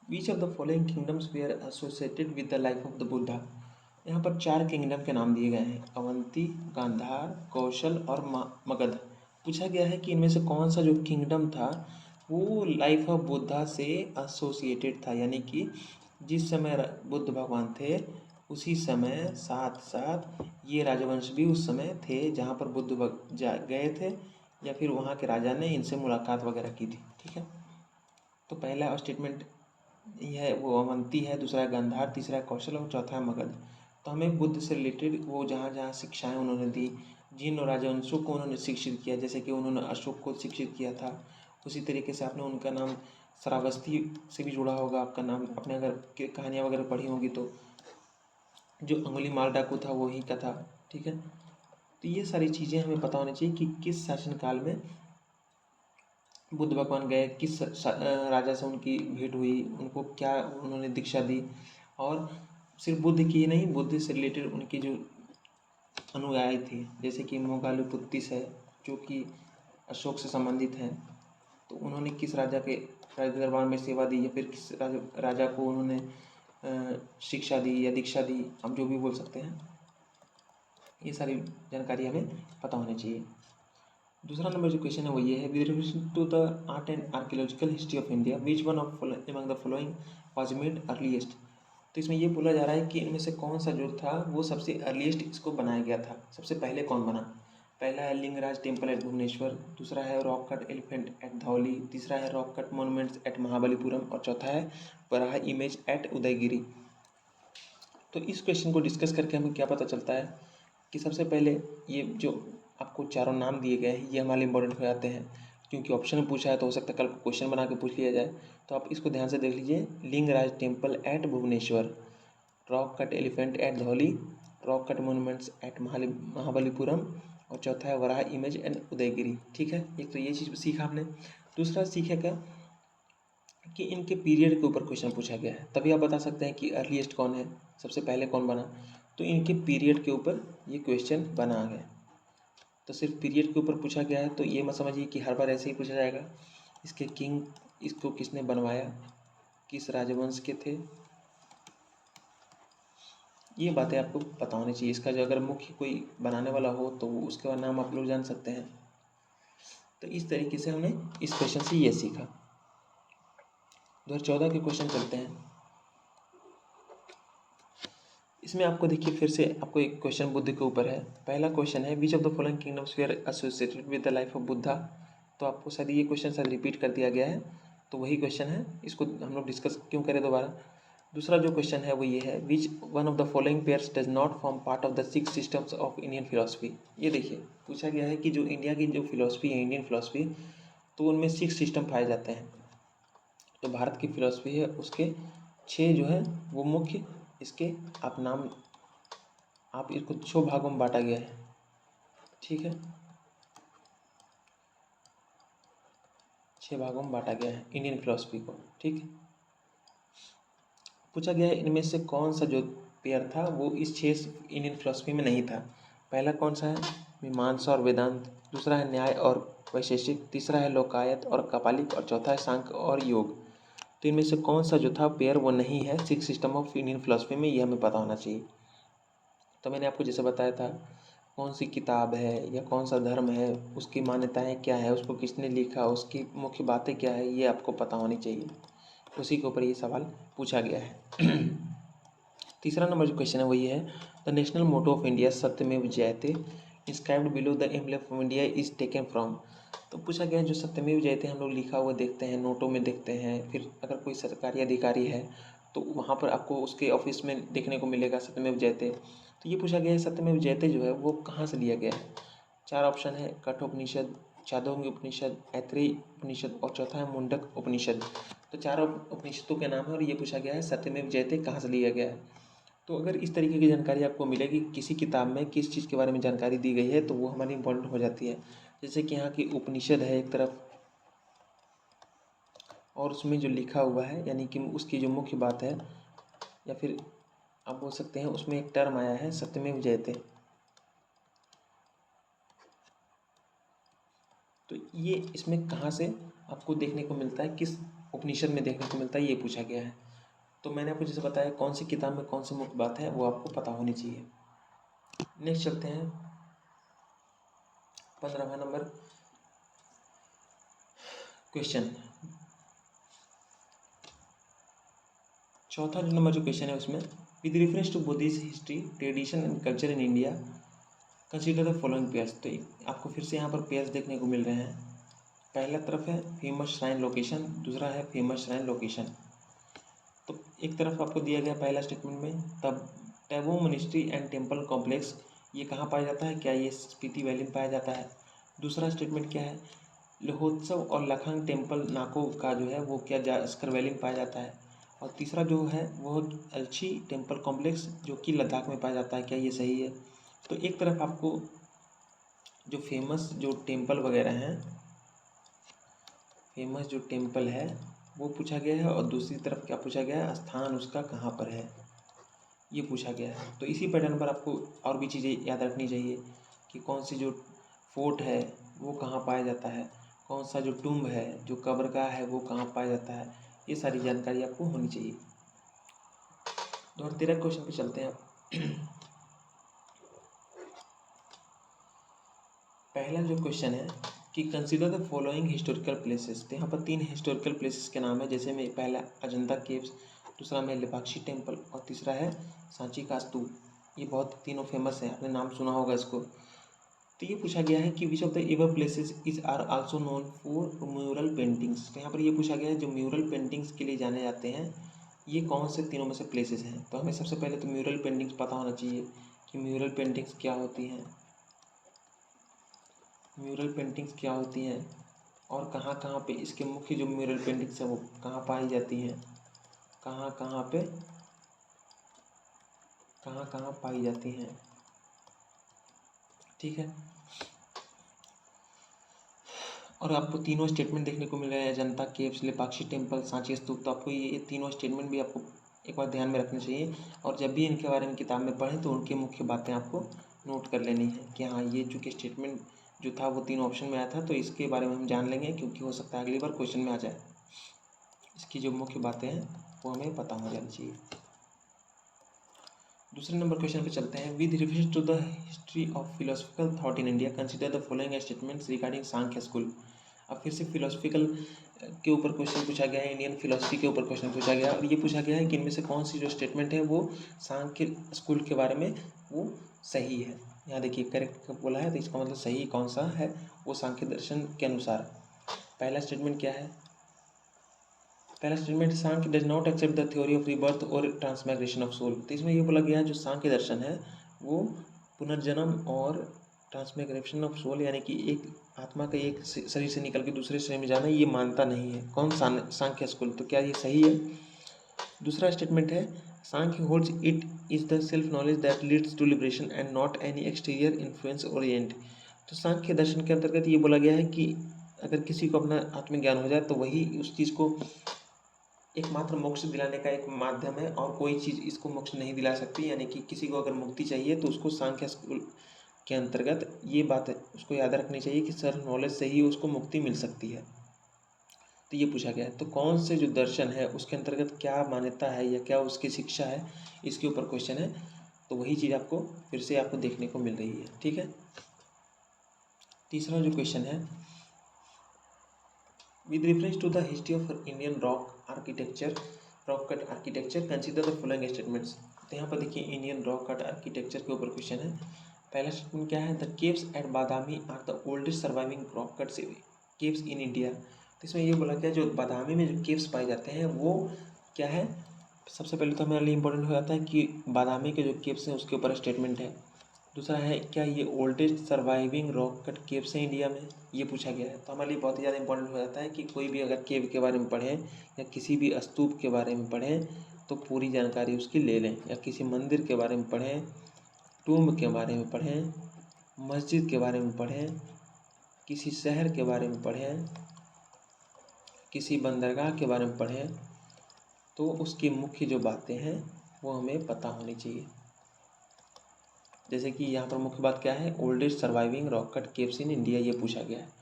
which of the following kingdoms were associated with the life of the Buddha. यहाँ पर 4 किंगडम के नाम दिए गए हैं, अवंती, गांधार, कौशल और मगध। पूछा गया है कि इनमें से कौन सा जो किंगडम था वो लाइफ ऑफ बुद्धा से एसोसिएटेड था, यानी कि जिस समय बुद्ध भगवान थे उसी समय साथ साथ ये राजवंश भी उस समय थे जहाँ पर बुद्ध गए थे, या फिर वहाँ के राजा ने इनसे मुलाकात वगैरह की थी। ठीक है, तो पहला स्टेटमेंट यह है वो अवंती है, दूसरा है गांधार, तीसरा है कौशल और चौथा है मगध। तो हमें बुद्ध से रिलेटेड वो जहाँ जहाँ शिक्षाएं उन्होंने दी, जिन राजवंशों को उन्होंने शिक्षित किया, जैसे कि उन्होंने अशोक को शिक्षित किया था, उसी तरीके से आपने उनका नाम श्रावस्ती से भी जुड़ा होगा आपका नाम, आपने अगर कहानियाँ वगैरह पढ़ी होंगी तो जो अंगुलीमाल डाकू था वही का था। ठीक है, तो ये सारी चीज़ें हमें पता होनी चाहिए कि किस शासनकाल में बुद्ध भगवान गए, किस राजा से उनकी भेंट हुई, उनको क्या उन्होंने दीक्षा दी, और सिर्फ बुद्ध की ही नहीं, बुद्ध से रिलेटेड उनकी जो अनुयायी थे, जैसे कि मोगालुपुत्तिस है जो कि अशोक से संबंधित हैं, तो उन्होंने किस राजा के दरबार में सेवा दी, या फिर किस राजा को उन्होंने शिक्षा दी या दीक्षा दी, हम जो भी बोल सकते हैं, ये सारी जानकारी हमें पता होनी चाहिए। दूसरा नंबर जो क्वेश्चन है वो ये है, with relation to the art and archaeological history of India which one of among the following was made earliest. तो इसमें ये बोला जा रहा है कि इनमें से कौन सा जो था वो सबसे अर्लीस्ट इसको बनाया गया था, सबसे पहले कौन बना। पहला है लिंगराज टेम्पल एट भुवनेश्वर, दूसरा है rock cut elephant at Dhauli, तीसरा है rock cut monuments at Mahabalipuram और चौथा है वराह इमेज एट उदयगिरी। तो इस क्वेश्चन को डिस्कस करके हमें क्या पता चलता है कि सबसे पहले ये जो आपको चारों नाम दिए गए हैं ये हमारे लिए इंपॉर्टेंट हो जाते हैं, क्योंकि ऑप्शन में पूछा है तो हो सकता है कल को क्वेश्चन बना के पूछ लिया जाए। तो आप इसको ध्यान से देख लीजिए, Lingaraj temple at Bhubaneswar, rock cut elephant at Dhauli, rock cut monuments at Mahabalipuram और चौथा है वराह इमेज एंड उदयगिरी। ठीक है, एक तो ये चीज़ सीखा आपने। दूसरा सीखेगा कि इनके पीरियड के ऊपर क्वेश्चन पूछा गया है, तभी आप बता सकते हैं कि अर्लीस्ट कौन है, सबसे पहले कौन बना। तो इनके पीरियड के ऊपर ये क्वेश्चन बना गया, तो सिर्फ पीरियड के ऊपर पूछा गया है, तो ये मत समझिए कि हर बार ऐसे ही पूछा जाएगा। इसके किंग, इसको किसने बनवाया, किस राजवंश के थे, ये बातें आपको पता होनी चाहिए। इसका जो अगर मुख्य कोई बनाने वाला हो तो उसका नाम आप लोग जान सकते हैं। तो इस तरीके से हमने इस क्वेश्चन से ये सीखा। 2014 के क्वेश्चन चलते हैं। इसमें आपको देखिए फिर से आपको एक क्वेश्चन बुद्ध के ऊपर है। पहला क्वेश्चन है, which of the following kingdoms were associated with the life of Buddha. तो आपको शायद ये क्वेश्चन शायद रिपीट कर दिया गया है, तो वही क्वेश्चन है, इसको हम लोग डिस्कस क्यों करें दोबारा। दूसरा जो क्वेश्चन है वो ये है, विच one of the following pairs does not form part of the 6 systems of Indian philosophy. ये देखिए पूछा गया है कि जो इंडिया की जो फिलोसफी है, इंडियन फिलोसफी, तो उनमें 6 सिस्टम पाए जाते हैं। तो भारत की फिलोसफी है उसके 6 जो है वो मुख्य, इसके आप नाम, आप इसको 6 भागों में बांटा गया है। ठीक है, 6 भागों में बांटा गया है इंडियन फिलोसफी को। ठीक है, पूछा गया है इनमें से कौन सा जो पेयर था वो इस 6 इंडियन फिलोसफी में नहीं था। पहला कौन सा है, मीमांसा और वेदांत, दूसरा है न्याय और वैशेषिक, तीसरा है लोकायत और कपालिक, और चौथा है सांख्य और योग। तो इनमें से कौन सा जो था पेयर वो नहीं है six system of Indian philosophy में, ये हमें पता होना चाहिए। तो मैंने आपको जैसे बताया था कौन सी किताब है या कौन सा धर्म है, उसकी मान्यताएं क्या है, उसको किसने लिखा, उसकी मुख्य बातें क्या है, ये आपको पता होनी चाहिए। उसी के ऊपर ये सवाल पूछा गया है। तीसरा नंबर जो क्वेश्चन है वो ये है, the national motto of India Satyameva Jayate inscribed below the emblem of India is taken from. तो पूछा गया है जो सत्यमेव जयते हम लोग लिखा हुआ देखते हैं, नोटों में देखते हैं, फिर अगर कोई सरकारी अधिकारी है तो वहाँ पर आपको उसके ऑफिस में देखने को मिलेगा सत्यमेव जयते। तो ये पूछा गया है सत्यमेव जयते जो है वो कहाँ से लिया गया है। चार ऑप्शन है, कठोपनिषद, छांदोग्य उपनिषद, ऐत्रेयी उपनिषद, और चौथा है मुंडक उपनिषद। तो चार उपनिषदों के नाम है और ये पूछा गया है सत्यमेव जयते कहाँ से लिया गया है। तो अगर इस तरीके की जानकारी आपको मिलेगी किसी किताब में किस चीज़ के बारे में जानकारी दी गई है तो वो हमारी इम्पोर्टेंट हो जाती है। जैसे कि यहाँ की उपनिषद है एक तरफ और उसमें जो लिखा हुआ है यानी कि उसकी जो मुख्य बात है, या फिर आप बोल सकते हैं उसमें एक टर्म आया है सत्यमेव जयते। तो ये इसमें कहाँ से आपको देखने को मिलता है, किस उपनिषद में देखने को मिलता है, ये पूछा गया है। तो मैंने आपको जैसे बताया कौन सी किताब में कौन सी मुख्य बात है वो आपको पता होनी चाहिए। नेक्स्ट चलते हैं 15वां नंबर क्वेश्चन। चौथा नंबर जो क्वेश्चन है उसमें, with reference to Buddhist history tradition and culture in India consider the following pairs. तो आपको फिर से यहाँ पर पेयर्स देखने को मिल रहे हैं। पहला तरफ है फेमस श्राइन लोकेशन, दूसरा है फेमस श्राइन लोकेशन। तो एक तरफ आपको दिया गया पहला स्टेटमेंट में तब टैबो मोनेस्ट्री एंड टेम्पल कॉम्प्लेक्स, ये कहाँ पाया जाता है, क्या ये स्पीति वैली में पाया जाता है। दूसरा स्टेटमेंट क्या है, लोहोत्सव और लखनऊ टेम्पल नाको का जो है वो क्या जास्कर वैली में पाया जाता है। और तीसरा जो है वो अलछी टेम्पल कॉम्प्लेक्स जो कि लद्दाख में पाया जाता है, क्या ये सही है। तो एक तरफ आपको जो फेमस जो टेम्पल वगैरह हैं, फेमस जो टेम्पल है वो पूछा गया है, और दूसरी तरफ क्या पूछा गया है, स्थान उसका कहाँ पर है, ये पूछा गया है। तो इसी पैटर्न पर आपको और भी चीज़ें याद रखनी चाहिए कि कौन सी जो फोर्ट है वो कहाँ पाया जाता है, कौन सा जो टुम्ब है जो कब्रगाह है वो कहाँ पाया जाता है, ये सारी जानकारी आपको होनी चाहिए। 2013 क्वेश्चन पे चलते हैं आप। पहला जो क्वेश्चन है कि consider the following historical places. तो यहाँ पर 3 हिस्टोरिकल प्लेसेस के नाम है, जैसे में पहला अजंता केव्स, दूसरा में लेपाक्षी टेम्पल, और तीसरा है सांची का स्तूप। ये बहुत तीनों फेमस है, आपने नाम सुना होगा इसको। तो ये पूछा गया है कि which of the above places is are also known for mural paintings. तो यहाँ पर ये पूछा गया है जो म्यूरल पेंटिंग्स के लिए जाने जाते हैं ये कौन से तीनों में से प्लेसेस हैं। तो हमें सबसे पहले तो म्यूरल पेंटिंग्स पता होना चाहिए कि म्यूरल पेंटिंग्स क्या होती हैं, म्यूरल पेंटिंग्स क्या होती हैं और कहाँ कहाँ पे इसके मुख्य जो म्यूरल पेंटिंग्स हैं वो कहाँ पाई जाती हैं, कहाँ कहाँ पाई जाती हैं। ठीक है, और आपको तीनों स्टेटमेंट देखने को मिल रहे हैं, अजंता केव्स, लेपाक्षी टेम्पल, सांची स्तूप। तो आपको ये तीनों स्टेटमेंट भी आपको एक बार ध्यान में रखने चाहिए, और जब भी इनके बारे में किताब में पढ़ें तो उनकी मुख्य बातें आपको नोट कर लेनी है कि हाँ ये चूँकि स्टेटमेंट जो था वो 3 ऑप्शन में आया था तो इसके बारे में हम जान लेंगे, क्योंकि हो सकता है अगली बार क्वेश्चन में आ जाए। इसकी जो मुख्य बातें हैं वो हमें पता हो जानी चाहिए। दूसरे नंबर क्वेश्चन पे चलते हैं, with reference to the history of philosophical thought in India consider the following statements regarding Sankhya school. अब फिर से फिलोसफिकल के ऊपर क्वेश्चन पूछा गया है, इंडियन फिलोसफी के ऊपर क्वेश्चन पूछा गया है, और ये पूछा गया है कि इनमें से कौन सी जो स्टेटमेंट है वो सांख्य स्कूल के बारे में वो सही है। यहाँ देखिए करेक्ट बोला है तो इसका मतलब सही कौन सा है, वो सांख्य दर्शन के अनुसार। पहला स्टेटमेंट क्या है, पहला statement, Sankhya does not accept the theory of rebirth or transmigration of soul. तो इसमें ये बोला गया है जो सांख्य दर्शन है वो पुनर्जन्म और ट्रांसमाइग्रेशन ऑफ सोल यानी कि एक आत्मा का एक शरीर से निकल के दूसरे शरीर में जाना ये मानता नहीं है। कौन सांख्य स्कूल, तो क्या ये सही है। दूसरा स्टेटमेंट है, Sankhya holds it is the self knowledge that leads to liberation and not any exterior influence or agent. तो सांख्य दर्शन के अंतर्गत ये बोला गया है कि अगर किसी को अपना आत्मज्ञान हो जाए तो वही उस चीज़ को एकमात्र मोक्ष दिलाने का एक माध्यम है, और कोई चीज़ इसको मोक्ष नहीं दिला सकती। यानी कि किसी को अगर मुक्ति चाहिए तो उसको सांख्य स्कूल के अंतर्गत ये बात उसको याद रखनी चाहिए कि सेल्फ नॉलेज से ही उसको मुक्ति मिल सकती है। तो ये पूछा गया है। तो कौन से जो दर्शन है उसके अंतर्गत क्या मान्यता है या क्या उसकी शिक्षा है, इसके ऊपर क्वेश्चन है। तो वही चीज़ आपको फिर से आपको देखने को मिल रही है। ठीक है, तीसरा जो क्वेश्चन है, with reference to the history of Indian rock cut architecture consider the following statements. तो यहाँ पर देखिए इंडियन रॉक कट आर्किटेक्चर के ऊपर क्वेश्चन है। पहला स्टेटमेंट क्या है, the caves at Badami are the oldest surviving rock cut caves in India. तो इसमें ये बोला गया जो बादामी में जो केव्स पाए जाते हैं वो क्या है। सबसे पहले तो हमारे लिए इंपॉर्टेंट हो जाता है कि बादामी के जो केव्स हैं उसके ऊपर स्टेटमेंट है। दूसरा है क्या ये oldest surviving rock cut caves हैं इंडिया में, ये पूछा गया है। तो हमारे लिए बहुत ही ज़्यादा इंपॉर्टेंट हो जाता है कि कोई भी अगर केव के बारे में पढ़ें या किसी भी स्तूप के बारे में पढ़ें तो पूरी जानकारी उसकी ले लें, या किसी मंदिर के बारे में पढ़ें, टूम्ब के बारे में पढ़ें, मस्जिद के बारे में पढ़ें, किसी शहर के बारे में पढ़ें, किसी बंदरगाह के बारे में पढ़ें, तो उसकी मुख्य जो बातें हैं वो हमें पता होनी चाहिए। जैसे कि यहाँ पर मुख्य बात क्या है, oldest surviving rock cut caves in India, ये पूछा गया है।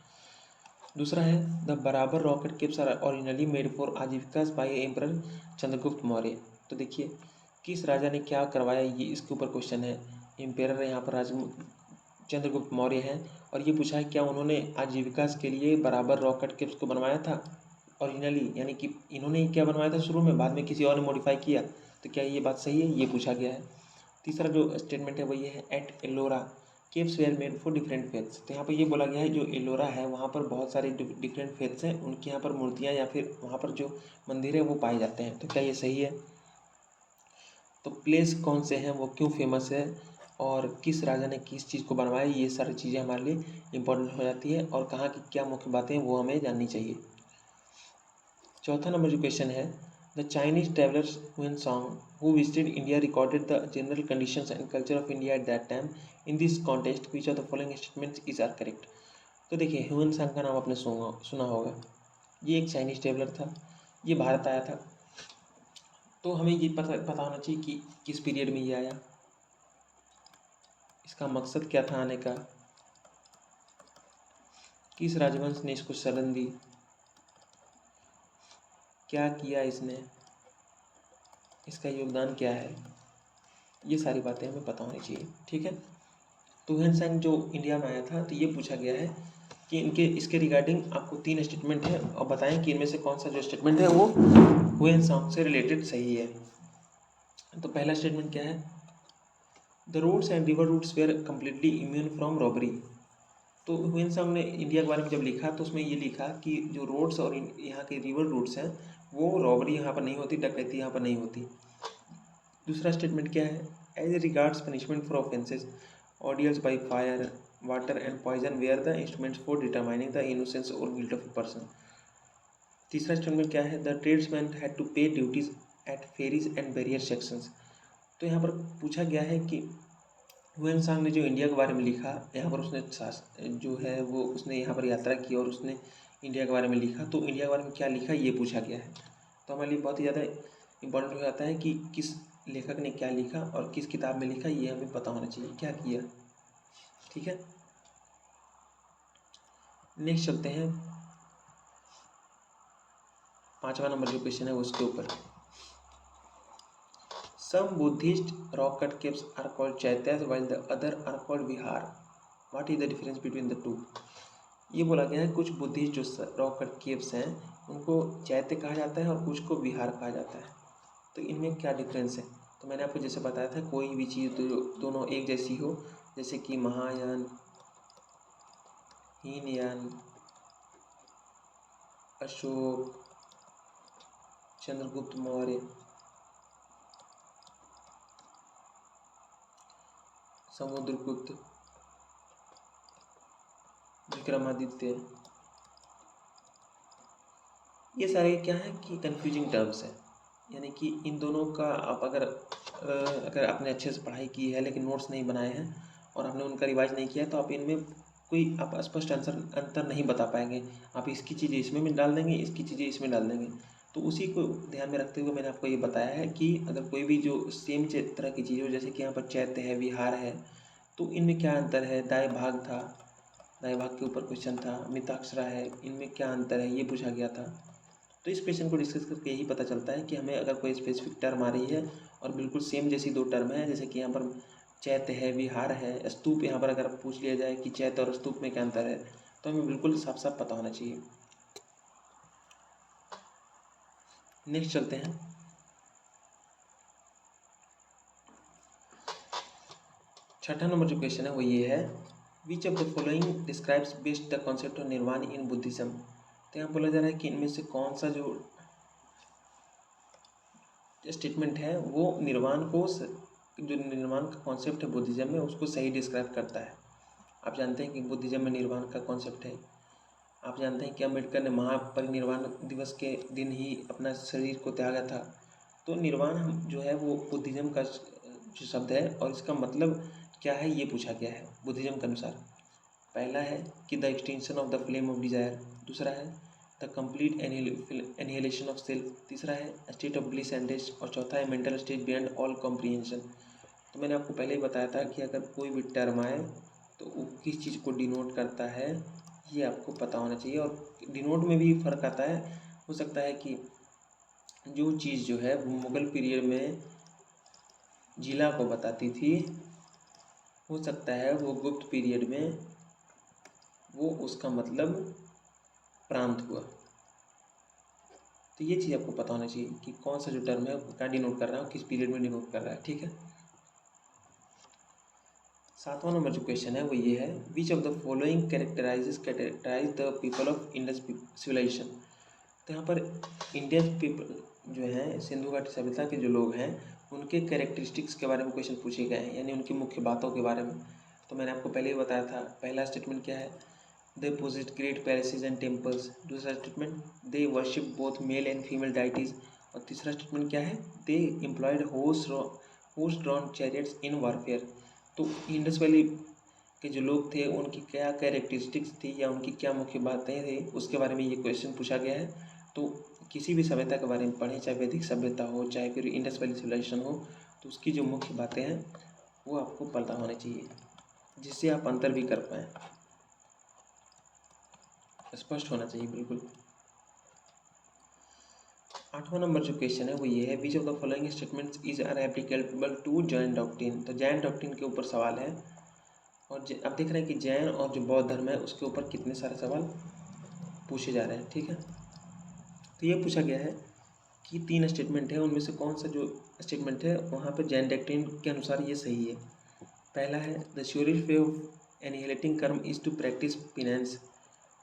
दूसरा है the Barabar rock cut caves are originally made for Ajivika by emperor Chandragupta Maurya. तो देखिए किस राजा ने क्या करवाया, ये इसके ऊपर क्वेश्चन है। एम्पेरर यहाँ पर चंद्रगुप्त मौर्य हैं, और ये पूछा है क्या उन्होंने आजीविका के लिए बराबर रॉक कट केव्स को बनवाया था ओरिजिनली, यानी कि इन्होंने क्या बनवाया था शुरू में, बाद में किसी और ने मॉडिफाई किया। तो क्या ये बात सही है, ये पूछा गया है। तीसरा जो स्टेटमेंट है वो ये है, at Ellora caves were made for different faiths. तो यहाँ पर ये बोला गया है जो एलोरा है वहाँ पर बहुत सारे डिफरेंट फेथ्स हैं, उनके यहाँ पर मूर्तियाँ या फिर वहाँ पर जो मंदिर है वो पाए जाते हैं। तो क्या ये सही है। तो प्लेस कौन से हैं, वो क्यों फेमस है, और किस राजा ने किस चीज़ को बनवाया, ये सारी चीज़ें हमारे लिए इंपॉर्टेंट हो जाती है, और कहाँ की क्या मुख्य बातें वो हमें जाननी चाहिए। चौथा नंबर जो क्वेश्चन है, the Chinese travellers Hiuen Tsang who visited India recorded the general conditions and culture of India at that time in this context which of the following statements is are correct. तो देखिए ह्यूएन सांग का नाम आपने सुना होगा। ये एक चाइनीज ट्रेवलर था, ये भारत आया था। तो हमें ये पता होना चाहिए कि किस पीरियड में ये आया, इसका मकसद क्या था आने का, किस राजवंश ने इसको शरण दी, क्या किया इसने, इसका योगदान क्या है, ये सारी बातें हमें पता होनी चाहिए। ठीक है, तो ह्यूएन सांग जो इंडिया में आया था, तो ये पूछा गया है कि इसके रिगार्डिंग आपको 3 स्टेटमेंट है, और बताएं कि इनमें से कौन सा जो स्टेटमेंट है वो ह्यूएन सांग से रिलेटेड सही है। तो पहला स्टेटमेंट क्या है, the roads and river routes were completely immune from robbery. तो ह्यूएन सांग ने इंडिया के बारे में जब लिखा तो उसमें ये लिखा कि जो रोड्स और यहाँ के रिवर रूट्स हैं वो रॉबरी यहाँ पर नहीं होती, डकैती यहाँ पर नहीं होती। दूसरा स्टेटमेंट क्या है, as regards punishment for offences ordeals by fire water and poison were the instruments for determining the innocence और गिल्ट ऑफ ए पर्सन। तीसरा स्टेटमेंट क्या है, the tradesman had to pay duties at ferries and barrier sections. तो यहाँ पर पूछा गया है कि ह्यूएन सांग ने जो इंडिया के बारे में लिखा, यहाँ पर उसने जो है वो उसने यहाँ पर यात्रा की और उसने इंडिया के बारे में लिखा, तो इंडिया के बारे में क्या लिखा ये पूछा गया है। तो हमारे लिए बहुत ही ज़्यादा इंपॉर्टेंट हो जाता है कि किस लेखक ने क्या लिखा और किस किताब में लिखा, ये हमें पता होना चाहिए क्या किया। ठीक है, नेक्स्ट चलते हैं, 5वां नंबर जो क्वेश्चन है उसके ऊपर। Some Buddhist rock cut caves are called chaityas while the other are called vihar. What is the difference between the two? ये बोला गया है कुछ बुद्धिस्ट जो रॉक कट केव्स हैं उनको चैत्य कहा जाता है और कुछ को विहार कहा जाता है। तो इनमें क्या डिफरेंस है। तो मैंने आपको जैसे बताया था कोई भी चीज़ तो दोनों एक जैसी हो, जैसे कि महायान, हीनयान, अशोक, चंद्रगुप्त मौर्य, समुद्रगुप्त, विक्रमादित्य, ये सारे क्या है कि कंफ्यूजिंग टर्म्स हैं। यानी कि इन दोनों का आप अगर आपने अच्छे से पढ़ाई की है लेकिन नोट्स नहीं बनाए हैं और आपने उनका रिवाइज नहीं किया तो आप इनमें कोई आप स्पष्ट अंतर नहीं बता पाएंगे। आप इसकी चीज़ें इसमें डाल देंगे, इसकी चीज़ें इसमें डाल देंगे। तो उसी को ध्यान में रखते हुए मैंने आपको ये बताया है कि अगर कोई भी जो सेम तरह की चीज़ हो, जैसे कि यहाँ पर चैत्य है, विहार है, तो इनमें क्या अंतर है, दाएं भाग था, दाएं भाग के ऊपर क्वेश्चन था, मिताक्षरा है, इनमें क्या अंतर है ये पूछा गया था। तो इस क्वेश्चन को डिस्कस करके यही पता चलता है कि हमें अगर कोई स्पेसिफिक टर्म आ रही है और बिल्कुल सेम जैसी दो टर्म है, जैसे कि यहाँ पर चैत्य है, विहार है, स्तूप, यहाँ पर अगर पूछ लिया जाए कि चैत्य और स्तूप में क्या अंतर है, तो हमें बिल्कुल साफ साफ पता होना चाहिए। नेक्स्ट चलते हैं। छठा नंबर जो क्वेश्चन है वो ये है, which of the following describes best the concept of निर्वाण इन बुद्धिज्म। तो यहाँ बोला जा रहा है कि इनमें से कौन सा जो स्टेटमेंट है वो जो निर्वाण का कॉन्सेप्ट है बुद्धिज्म में, उसको सही डिस्क्राइब करता है। आप जानते हैं कि बुद्धिज्म में निर्वाण का कॉन्सेप्ट है। आप जानते हैं कि अम्बेडकर ने महापरिनिर्वाण दिवस के दिन ही अपना शरीर को त्यागा था। तो निर्वाण जो है वो बुद्धिज्म का जो शब्द है और इसका मतलब क्या है ये पूछा गया है बुद्धिज्म के अनुसार। पहला है कि the extension of the flame of desire, दूसरा है the complete annihilation of self, तीसरा है state of bliss and rest, और चौथा है mental state beyond all comprehension. तो मैंने आपको पहले ही बताया था कि अगर कोई भी टर्म आए तो वो किस चीज़ को डिनोट करता है ये आपको पता होना चाहिए। और डिनोट में भी फ़र्क आता है, हो सकता है कि जो चीज़ जो है वो मुगल पीरियड में जिला को बताती थी, हो सकता है वो गुप्त पीरियड में वो उसका मतलब प्रांत हुआ। तो ये चीज़ आपको पता होना चाहिए कि कौन सा जो टर्म है वो क्या डिनोट कर रहा है, किस पीरियड में डिनोट कर रहा है। ठीक है। सातवां नंबर जो क्वेश्चन है वो ये है, which of the following characterize the people of Indus civilization. तो यहाँ पर इंडियन पीपल जो हैं, सिंधु घाटी सभ्यता के जो लोग हैं, उनके कैरेक्टरिस्टिक्स के बारे में क्वेश्चन पूछे गए हैं, यानी उनकी मुख्य बातों के बारे में। तो मैंने आपको पहले ही बताया था, पहला स्टेटमेंट क्या है, they possessed great palaces and temples, दूसरा statement they worship both male and female deities, और तीसरा स्टेटमेंट क्या है, they employed horse drawn chariots in warfare. तो इंडस वैली के जो लोग थे उनकी क्या कैरेक्टरिस्टिक्स थी या उनकी क्या मुख्य बातें थी, उसके बारे में ये क्वेश्चन पूछा गया है। तो किसी भी सभ्यता के बारे में पढ़ें, चाहे वैदिक सभ्यता हो चाहे फिर इंडस वैली सिविलाइजेशन हो, तो उसकी जो मुख्य बातें हैं वो आपको पता होना चाहिए, जिससे आप अंतर भी कर पाएँ, स्पष्ट होना चाहिए बिल्कुल। आठवां नंबर जो क्वेश्चन है वो ये है, which of the following statements is are applicable to Jain doctrine. तो जैन डॉक्ट्रिन के ऊपर सवाल है, और आप देख रहे हैं कि जैन और जो बौद्ध धर्म है उसके ऊपर कितने सारे सवाल पूछे जा रहे हैं। ठीक है। तो ये पूछा गया है कि 3 स्टेटमेंट है, उनमें से कौन सा जो स्टेटमेंट है वहाँ पर जैन डॉक्ट्रिन के अनुसार ये सही है। पहला है the surest way of annihilating karma is to practice penance,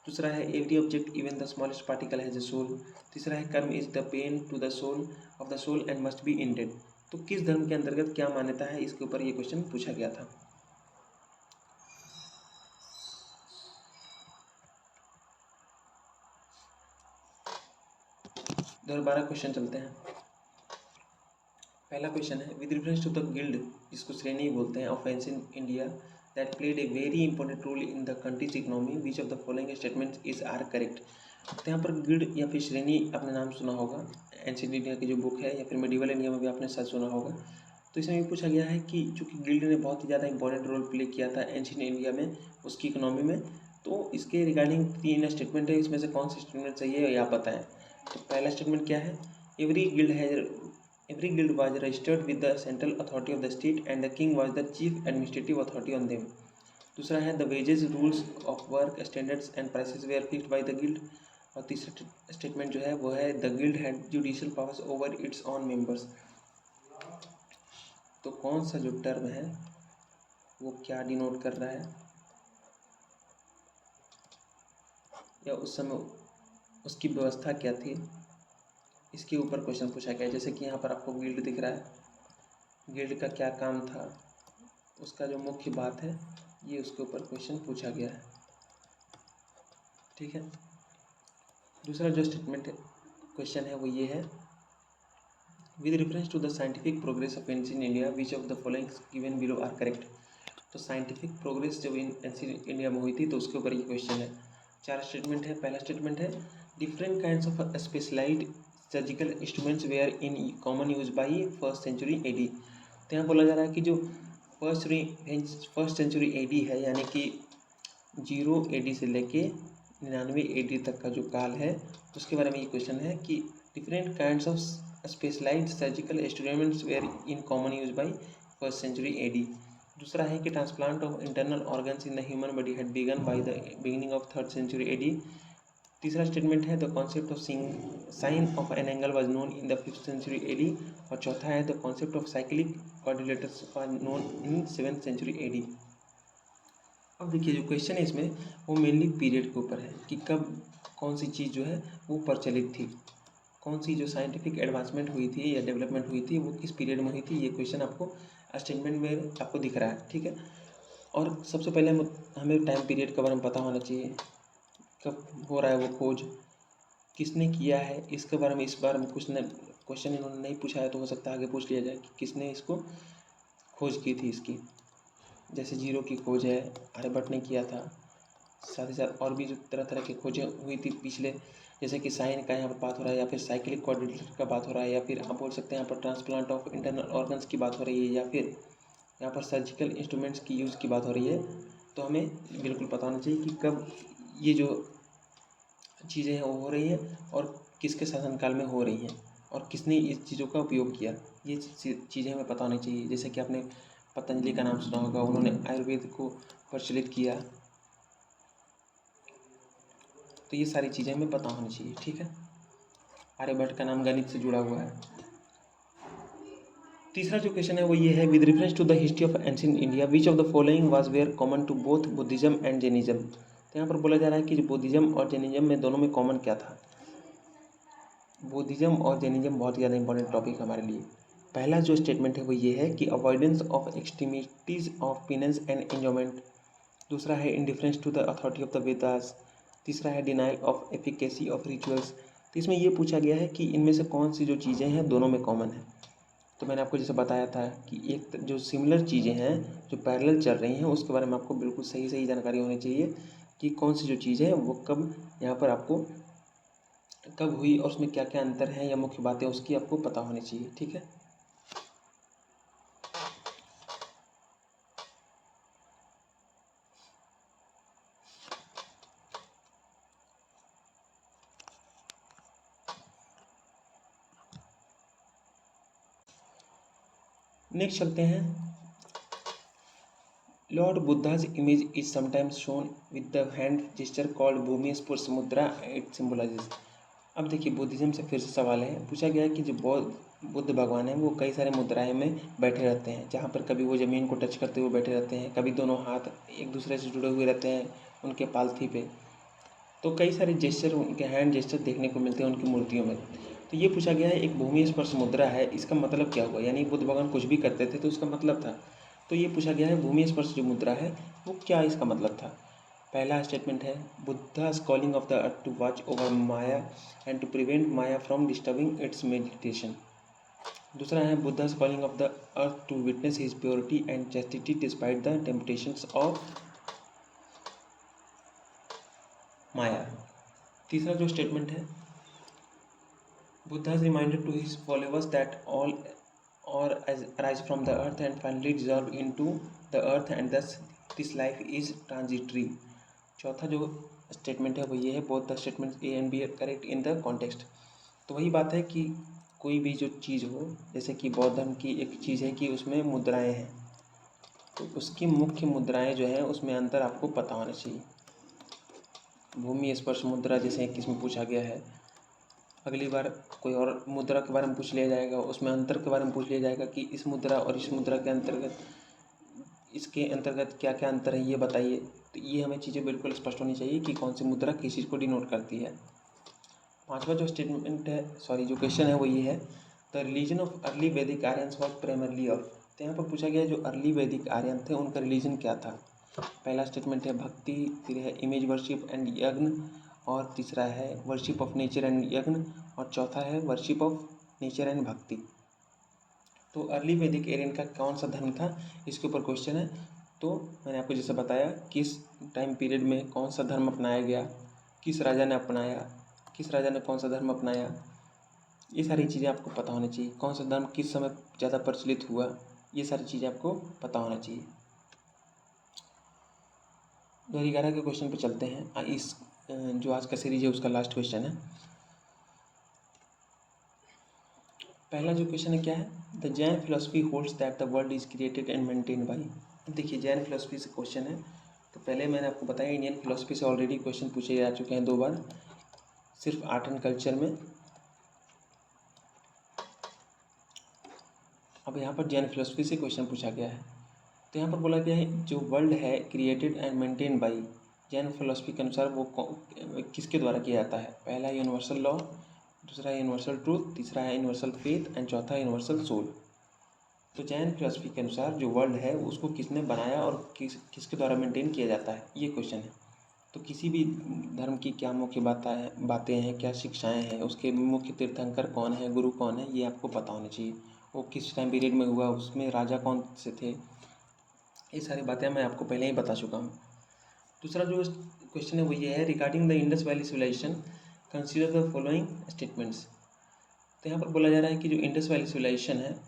दूसरा है every object even the smallest particle has a soul, तीसरा है karma is the pain to the soul of the soul and must be ended. तो किस धर्म के अंतर्गत क्या मान्यता है, इसके ऊपर ये क्वेश्चन पूछा गया था। 2012 क्वेश्चन चलते हैं। पहला क्वेश्चन है, with reference to the guild, जिसको श्रेणी बोलते हैं, of ancient India that played a very important role in the country's economy, which of the following statements is are correct. तो यहाँ पर गिल्ड या फिर श्रेणी आपने नाम सुना होगा, एंशिएंट इंडिया की जो बुक है, या फिर मेडिवल इंडिया में भी आपने शायद सुना होगा। तो इसमें ये पूछा गया है कि चूँकि गिल्ड ने बहुत ही ज़्यादा इंपॉर्टेंट रोल प्ले किया था एंशिएंट इंडिया में, उसकी इकोनॉमी में, तो इसके रिगार्डिंग 3 स्टेटमेंट है, इसमें से कौन सा स्टेटमेंट सही है ये आप बताएं। तो पहला स्टेटमेंट क्या है, every guild was registered with the central authority of the state and the king was the chief administrative authority on them। दूसरा है the wages, rules of work, standards and prices were fixed by the guild। और तीसरा statement जो है वो है the guild had judicial powers over its own members। तो कौन सा जो टर्म है वो क्या डिनोट कर रहा है, या उस समय उसकी व्यवस्था क्या थी, इसके ऊपर क्वेश्चन पूछा गया है। जैसे कि यहाँ पर आपको गिल्ड दिख रहा है, गिल्ड का क्या काम था, उसका जो मुख्य बात है, ये उसके ऊपर क्वेश्चन पूछा गया है। ठीक है। दूसरा जो स्टेटमेंट क्वेश्चन है वो ये है, with reference to the scientific progress of ancient India which of the following given below are correct. तो साइंटिफिक प्रोग्रेस जब एंशिएंट इंडिया में हुई थी तो उसके ऊपर ये क्वेश्चन है। 4 स्टेटमेंट है। पहला स्टेटमेंट है, different kinds of specialised surgical instruments were in common use by 1st century AD। तो यहाँ बोला जा रहा है कि जो फर्स्ट सेंचुरी एडी है, यानी कि 0 AD से लेके 99 AD तक का जो काल है उसके बारे में ये क्वेश्चन है कि different kinds of specialised surgical instruments were in common use by first century AD। दूसरा है कि transplant of internal organs in the human body had begun by the beginning of third century AD। तीसरा statement है the concept of sine of an angle was known in the 5th century AD। और चौथा है the concept of cyclic quadrilaterals was known in 7th century AD। अब देखिए जो question है इसमें वो मेनली पीरियड के ऊपर है कि कब कौन सी चीज़ जो है वो प्रचलित थी, कौन सी जो साइंटिफिक एडवांसमेंट हुई थी या डेवलपमेंट हुई थी वो किस पीरियड में हुई थी। ये क्वेश्चन आपको स्टेटमेंट में आपको दिख रहा है, ठीक है। और सबसे पहले हमें टाइम पीरियड के बारे में पता होना चाहिए, कब हो रहा है वो खोज, किसने किया है इसके बारे में। इस बार में कुछ ने क्वेश्चन इन्होंने नहीं पूछा है तो हो सकता है आगे पूछ लिया जाए कि किसने इसको खोज की थी इसकी। जैसे 0 की खोज है आर्यभट्ट ने किया था, साथ ही साथ और भी जो तरह तरह की खोजें हुई थी पिछले, जैसे कि साइन का यहाँ पर बात हो रहा है, या फिर साइक्लिक क्वाड्रिलेटरल का बात हो रहा है, या फिर आप बोल सकते हैं यहाँ पर ट्रांसप्लांट ऑफ इंटरनल ऑर्गन्स की बात हो रही है, या फिर यहाँ पर सर्जिकल इंस्ट्रूमेंट्स की यूज़ की बात हो रही है। तो हमें बिल्कुल पता होना चाहिए कि कब ये जो चीज़ें हैं वो हो रही हैं और किसके शासनकाल में हो रही हैं और किसने इस चीज़ों का उपयोग किया। ये चीज़ें हमें पता होनी चाहिए। जैसे कि आपने पतंजलि का नाम सुना होगा, उन्होंने आयुर्वेद को प्रचलित किया। तो ये सारी चीज़ें हमें पता होनी चाहिए, ठीक है। आर्यभट्ट का नाम गणित से जुड़ा हुआ है। तीसरा जो क्वेश्चन है वो ये है, with reference to the history of ancient India which of the following was were common to both Buddhism and Jainism. तो यहाँ पर बोला जा रहा है कि जो बुद्धिज्म और जैनिज्म में दोनों में कॉमन क्या था। बुद्धिज्म और जैनिज्म बहुत ज़्यादा इंपॉर्टेंट टॉपिक हमारे लिए। पहला जो स्टेटमेंट है वो ये है कि avoidance of extremities of penance and enjoyment. दूसरा है indifference to the authority of the Vedas. तीसरा है denial of efficacy of rituals. तो इसमें ये पूछा गया है कि इनमें से कौन सी जो चीज़ें हैं दोनों में कॉमन है। तो मैंने आपको जैसे बताया था कि एक जो सिमिलर चीज़ें हैं जो पैरेलल चल रही हैं उसके बारे में आपको बिल्कुल सही सही जानकारी होनी चाहिए कि कौन सी जो चीज़ है वो कब यहाँ पर आपको कब हुई और उसमें क्या क्या अंतर है या मुख्य बातें उसकी आपको पता होनी चाहिए, ठीक है। नेक्स्ट चलते हैं। Lord Buddha's image is sometimes shown with the hand gesture called bhumi sparsha mudra it symbolises. अब देखिए बुद्धिज्म से फिर से सवाल है, पूछा गया है कि जो बुद्ध भगवान हैं वो कई सारे मुद्राएं में बैठे रहते हैं, जहाँ पर कभी वो ज़मीन को टच करते हुए बैठे रहते हैं, कभी दोनों हाथ एक दूसरे से जुड़े हुए रहते हैं उनके पालथी पे। तो कई सारे जेस्चर, उनके हैंड जेस्चर देखने को मिलते हैं उनकी मूर्तियों में। तो ये पूछा गया है एक भूमि स्पर्श मुद्रा है, इसका मतलब क्या हुआ, यानी बुद्ध भगवान कुछ भी करते थे तो उसका मतलब था। तो ये पूछा गया है भूमि स्पर्श जो मुद्रा है वो क्या इसका मतलब था। पहला स्टेटमेंट है Buddha's calling of the earth to watch over Maya and to prevent Maya from disturbing its meditation. दूसरा है Buddha's calling of the earth to witness his purity and chastity despite the temptations of Maya. तीसरा जो स्टेटमेंट है Buddha's reminder to his followers that all arise from the earth and finally dissolve into the earth and thus this life is transitory। चौथा जो statement है वो ये है, both the statement A and B are correct in the context. तो वही बात है कि कोई भी जो चीज़ हो, जैसे कि बौद्ध धर्म की एक चीज़ है कि उसमें मुद्राएं हैं, तो उसकी मुख्य मुद्राएं जो है उसमें अंतर आपको पता होना चाहिए। भूमि स्पर्श मुद्रा जैसे किसमें पूछा गया है, अगली बार कोई और मुद्रा के बारे में पूछ लिया जाएगा, उसमें अंतर के बारे में पूछ लिया जाएगा कि इस मुद्रा और इस मुद्रा के अंतर्गत, इसके अंतर्गत क्या क्या अंतर है ये बताइए। तो ये हमें चीज़ें बिल्कुल स्पष्ट होनी चाहिए कि कौन सी मुद्रा किस चीज़ को डिनोट करती है। पांचवा जो स्टेटमेंट है, सॉरी जो क्वेश्चन है वो ये है, द रिलीजन ऑफ अर्ली वैदिक आर्यंस वॉज प्राइमरली ऑफ। तो यहाँ पर पूछा गया जो अर्ली वैदिक आर्यन थे उनका रिलीजन क्या था। पहला स्टेटमेंट है भक्ति, फिर है इमेज वर्शिप एंड यज्ञ, और तीसरा है वर्शिप ऑफ नेचर एंड यज्ञ, और चौथा है वर्शिप ऑफ नेचर एंड भक्ति। तो अर्ली वैदिक एरियन का कौन सा धर्म था इसके ऊपर क्वेश्चन है। तो मैंने आपको जैसे बताया किस टाइम पीरियड में कौन सा धर्म अपनाया गया, किस राजा ने अपनाया, किस राजा ने कौन सा धर्म अपनाया, ये सारी चीज़ें आपको पता होनी चाहिए। कौन सा धर्म किस समय ज़्यादा प्रचलित हुआ, ये सारी चीज़ें आपको पता होना चाहिए। 2011 के क्वेश्चन पे चलते हैं। इस जो आज का सीरीज है उसका लास्ट क्वेश्चन है। पहला जो क्वेश्चन है क्या है, the Jain philosophy holds that the world is created and maintained by. देखिए जैन फिलोसफी से क्वेश्चन है, तो पहले मैंने आपको बताया इंडियन फिलोसफी से ऑलरेडी क्वेश्चन पूछे जा चुके हैं 2 बार, सिर्फ आर्ट एंड कल्चर में। अब यहाँ पर जैन फिलोसफी से क्वेश्चन पूछा गया है। तो यहाँ पर बोला गया है जो वर्ल्ड है created and maintain by, Jain philosophy के अनुसार वो किसके द्वारा किया जाता है। पहला यूनिवर्सल लॉ, दूसरा है यूनिवर्सल ट्रूथ, तीसरा है यूनिवर्सल फेथ एंड चौथा है यूनिवर्सल सोल। तो जैन फिलोसफी के अनुसार जो वर्ल्ड है उसको किसने बनाया और किसके द्वारा मेंटेन किया जाता है, ये क्वेश्चन है। तो किसी भी धर्म की क्या मुख्य बातें हैं, क्या शिक्षाएं हैं, उसके मुख्य तीर्थंकर कौन है, गुरु कौन है, ये आपको पता होना चाहिए। वो किस टाइम पीरियड में हुआ, उसमें राजा कौन से थे, ये सारी बातें मैं आपको पहले ही बता चुका हूँ। दूसरा जो क्वेश्चन है वो ये है, regarding the Indus valley civilization consider the following statements. तो यहाँ पर बोला जा रहा है कि जो इंडस वैली सिविलाइजेशन है,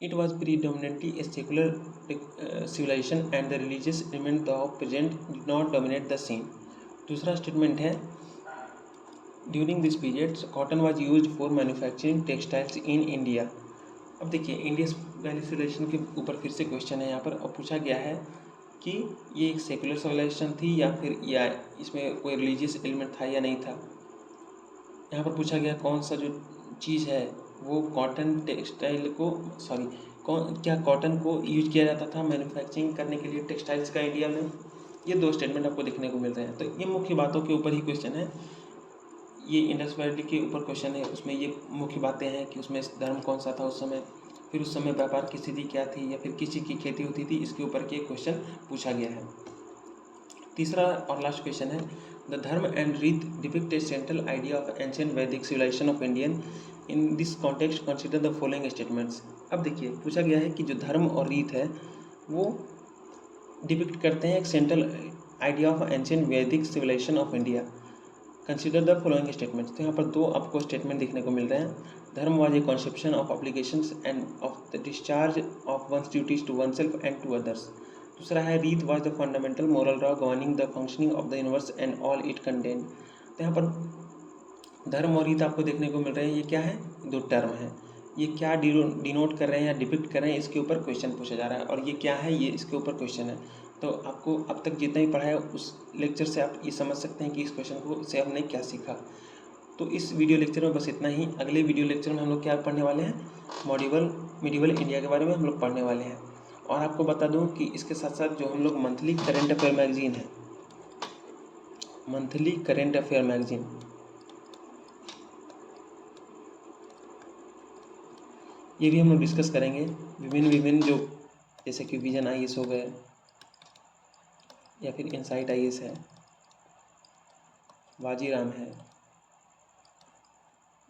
it was predominantly a secular civilization and the religious elements of present did not dominate the scene. दूसरा स्टेटमेंट है, during this period cotton was used for manufacturing textiles in India. अब देखिए Indians valley civilisation के ऊपर फिर से question है यहाँ पर। अब पूछा गया है कि ये एक सेकुलर सिविलाइजेशन थी या इसमें कोई रिलीजियस एलिमेंट था या नहीं था। यहाँ पर पूछा गया कौन सा जो चीज़ है वो कॉटन टेक्सटाइल को क्या कॉटन को यूज किया जाता था मैन्युफैक्चरिंग करने के लिए टेक्सटाइल्स का इंडिया में। ये 2 स्टेटमेंट आपको देखने को मिल रहे हैं। तो ये मुख्य बातों के ऊपर ही क्वेश्चन है, ये इंडस वैली के ऊपर क्वेश्चन है। उसमें ये मुख्य बातें हैं कि उसमें धर्म कौन सा था उस समय, फिर उस समय व्यापार की स्थिति क्या थी या फिर किस चीज़ की खेती होती थी, इसके ऊपर के क्वेश्चन पूछा गया है। तीसरा और लास्ट क्वेश्चन है, the dharma and rita depict a central idea of ancient Vedic civilisation of Indian in this context consider the following statements. अब देखिए पूछा गया है कि जो धर्म और रीत है वो डिपिक्ट करते हैं एक central idea of ancient Vedic civilisation of India, consider the following statements. तो यहाँ पर 2 आपको स्टेटमेंट देखने को मिल रहे हैं। Dharma was a conception of obligations and of the discharge of one's duties to one self and to others. दूसरा है, Rita was the fundamental moral law governing the functioning of the universe and all it contain. तो यहाँ पर धर्म और रीत आपको देखने को मिल रहे हैं। ये क्या है, 2 टर्म है। ये क्या डिनोट कर रहे हैं या डिपिक्ट कर रहे हैं, इसके ऊपर क्वेश्चन पूछा जा रहा है। और ये क्या है, ये इसके ऊपर क्वेश्चन है। तो आपको अब तक जितना ही पढ़ा है उस लेक्चर से आप ये समझ सकते हैं कि इस क्वेश्चन को से हमने क्या सीखा। तो इस वीडियो लेक्चर में बस इतना ही। अगले वीडियो लेक्चर में हम लोग क्या पढ़ने वाले हैं, मिडिवल इंडिया के बारे में हम लोग पढ़ने वाले हैं। और आपको बता दूं कि इसके साथ साथ जो हम लोग मंथली करेंट अफेयर मैगजीन है, मंथली करेंट अफेयर मैगजीन, ये भी हम लोग डिस्कस करेंगे। विभिन्न जो जैसे कि विजन IAS हो गए या फिर इनसाइट IAS है, वाजीराम है,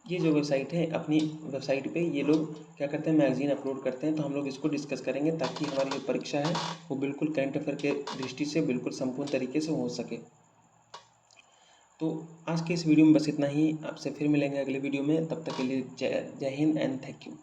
ये जो वेबसाइट है, अपनी वेबसाइट पे ये लोग क्या करते हैं, मैगजीन अपलोड करते हैं। तो हम लोग इसको डिस्कस करेंगे ताकि हमारी जो परीक्षा है वो बिल्कुल करंट अफेयर के दृष्टि से बिल्कुल संपूर्ण तरीके से हो सके। तो आज के इस वीडियो में बस इतना ही। आपसे फिर मिलेंगे अगले वीडियो में। तब तक के लिए जय हिंद एंड थैंक यू।